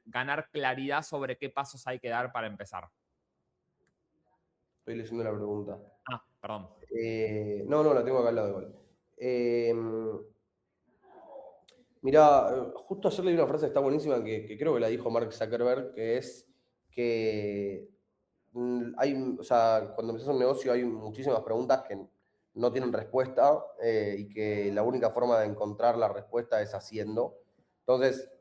ganar claridad sobre qué pasos hay que dar para empezar.
Estoy leyendo la pregunta.
Ah, perdón.
No, la tengo acá al lado igual. Mirá, justo ayer leí una frase que está buenísima que creo que la dijo Mark Zuckerberg, que es que o sea, cuando empezás un negocio hay muchísimas preguntas que no tienen respuesta y que la única forma de encontrar la respuesta es haciendo. Entonces,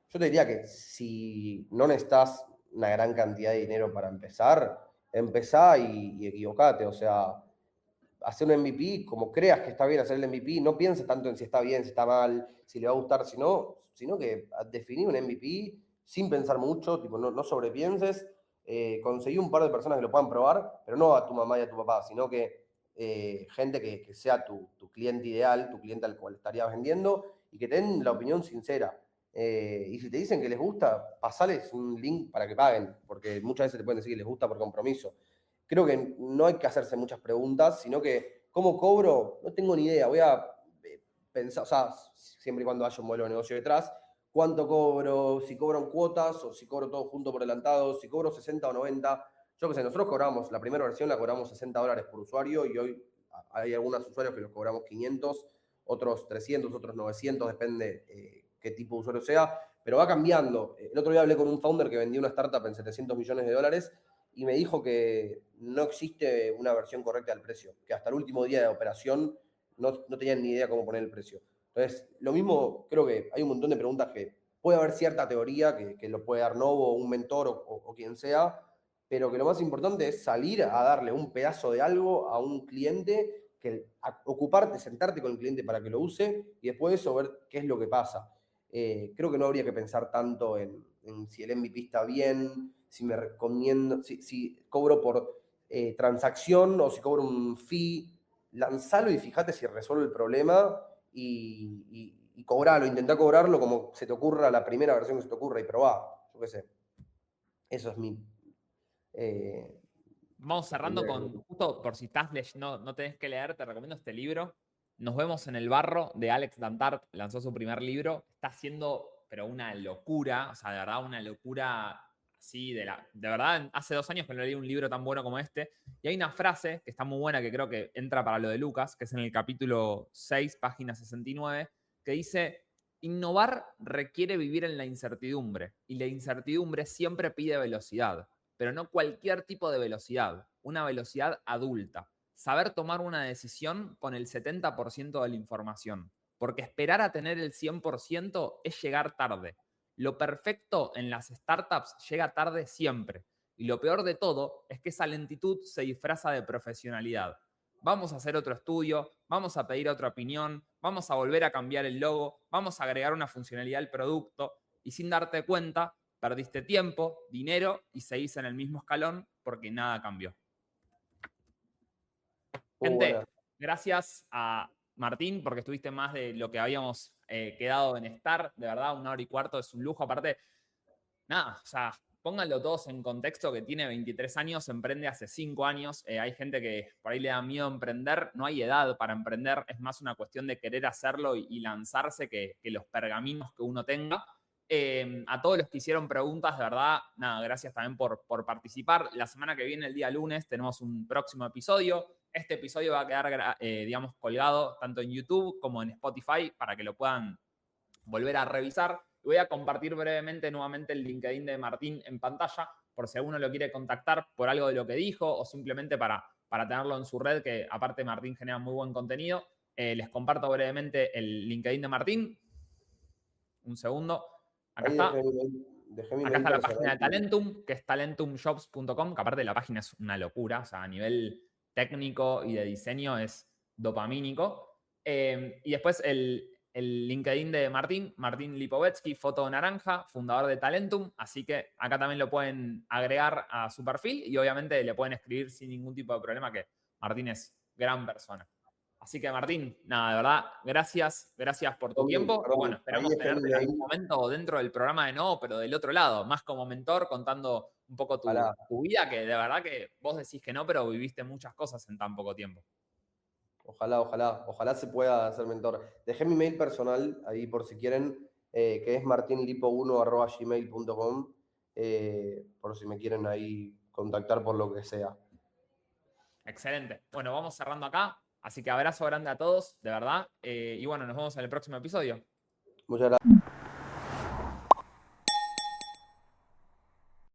yo te diría que si no necesitas una gran cantidad de dinero para empezar, empezá y equivocate. O sea, hacer un MVP como creas que está bien hacer el MVP, no pienses tanto en si está bien, si está mal, si le va a gustar, sino que definir un MVP sin pensar mucho, tipo, no sobrepienses, conseguí un par de personas que lo puedan probar, pero no a tu mamá y a tu papá, sino que gente que sea tu cliente ideal, tu cliente al cual estarías vendiendo y que te den la opinión sincera. Y si te dicen que les gusta, pasales un link para que paguen, porque muchas veces te pueden decir que les gusta por compromiso. Creo que no hay que hacerse muchas preguntas, sino que, ¿cómo cobro? No tengo ni idea. Voy a pensar, o sea, siempre y cuando haya un modelo de negocio detrás, ¿cuánto cobro? Si cobro en cuotas o si cobro todo junto por adelantado, si cobro 60 o 90. Yo qué sé, nosotros cobramos, la primera versión la cobramos $60 por usuario y hoy hay algunos usuarios que los cobramos 500, otros 300, otros 900, depende qué tipo de usuario sea, pero va cambiando. El otro día hablé con un founder que vendió una startup en $700 millones y me dijo que no existe una versión correcta del precio, que hasta el último día de operación no tenían ni idea cómo poner el precio. Entonces, lo mismo, creo que hay un montón de preguntas que puede haber cierta teoría que lo puede dar Novo, un mentor o quien sea, pero que lo más importante es salir a darle un pedazo de algo a un cliente, ocuparte, sentarte con el cliente para que lo use y después de eso ver qué es lo que pasa. Creo que no habría que pensar tanto en si el MVP está bien, si me recomiendo, si cobro por transacción o si cobro un fee. Lanzalo y fíjate si resuelve el problema y cobralo, intentá cobrarlo como se te ocurra la primera versión que se te ocurra y probá. Yo qué sé. Eso es mi. eh,
Vamos cerrando con, justo por si estás leyendo, no tenés que leer, te recomiendo este libro. Nos vemos en el barro de Alex Dantart, lanzó su primer libro. Está haciendo, pero una locura, o sea, de verdad, una locura así, de verdad, hace 2 años que no leí un libro tan bueno como este. Y hay una frase que está muy buena, que creo que entra para lo de Lucas, que es en el capítulo 6, página 69, que dice: innovar requiere vivir en la incertidumbre, y la incertidumbre siempre pide velocidad, pero no cualquier tipo de velocidad, una velocidad adulta. Saber tomar una decisión con el 70% de la información, porque esperar a tener el 100% es llegar tarde. Lo perfecto en las startups llega tarde siempre, y lo peor de todo es que esa lentitud se disfraza de profesionalidad. Vamos a hacer otro estudio, vamos a pedir otra opinión, vamos a volver a cambiar el logo, vamos a agregar una funcionalidad al producto, y sin darte cuenta perdiste tiempo, dinero y seguís en el mismo escalón porque nada cambió.
Muy
Gente,
buena.
gracias a Martín porque estuviste más de lo que habíamos quedado en estar. De verdad, 1 hora y cuarto es un lujo. Aparte, nada, o sea, pónganlo todos en contexto, que tiene 23 años, emprende hace 5 años. Hay gente que por ahí le da miedo emprender. No hay edad para emprender. Es más una cuestión de querer hacerlo y lanzarse que los pergaminos que uno tenga. A todos los que hicieron preguntas, de verdad, nada, gracias también por participar. La semana que viene, el día lunes, tenemos un próximo episodio. Este episodio va a quedar, digamos, colgado tanto en YouTube como en Spotify para que lo puedan volver a revisar. Voy a compartir brevemente nuevamente el LinkedIn de Martín en pantalla, por si alguno lo quiere contactar por algo de lo que dijo o simplemente para tenerlo en su red, que aparte Martín genera muy buen contenido. Les comparto brevemente el LinkedIn de Martín. Un segundo. Acá
Ahí
está.
dejé mi
Acá
mail
está la
personal.
página de Talentum, que es talentumjobs.com, que aparte la página es una locura, o sea, a nivel técnico y de diseño es dopamínico. Y después el LinkedIn de Martín, Martín Lipovetsky, foto naranja, fundador de Talentum, así que acá también lo pueden agregar a su perfil y obviamente le pueden escribir sin ningún tipo de problema, que Martín es gran persona. Así que Martín, nada, de verdad, gracias por tu tiempo.
Perdón,
Bueno,
ahí
esperamos
dejé mi
tenerte en algún
mail.
momento dentro del programa de nuevo, pero del otro lado, más como mentor, contando un poco
Ojalá,
tu vida, que de verdad que vos decís que no, pero viviste muchas cosas en tan poco tiempo.
ojalá se pueda ser mentor. Dejé mi mail personal ahí por si quieren, que es martinlipo1@gmail.com, por si me quieren ahí contactar por lo que sea.
Excelente. Bueno, vamos cerrando acá. Así que abrazo grande a todos, de verdad. Y bueno, nos vemos en el próximo episodio.
Muchas gracias.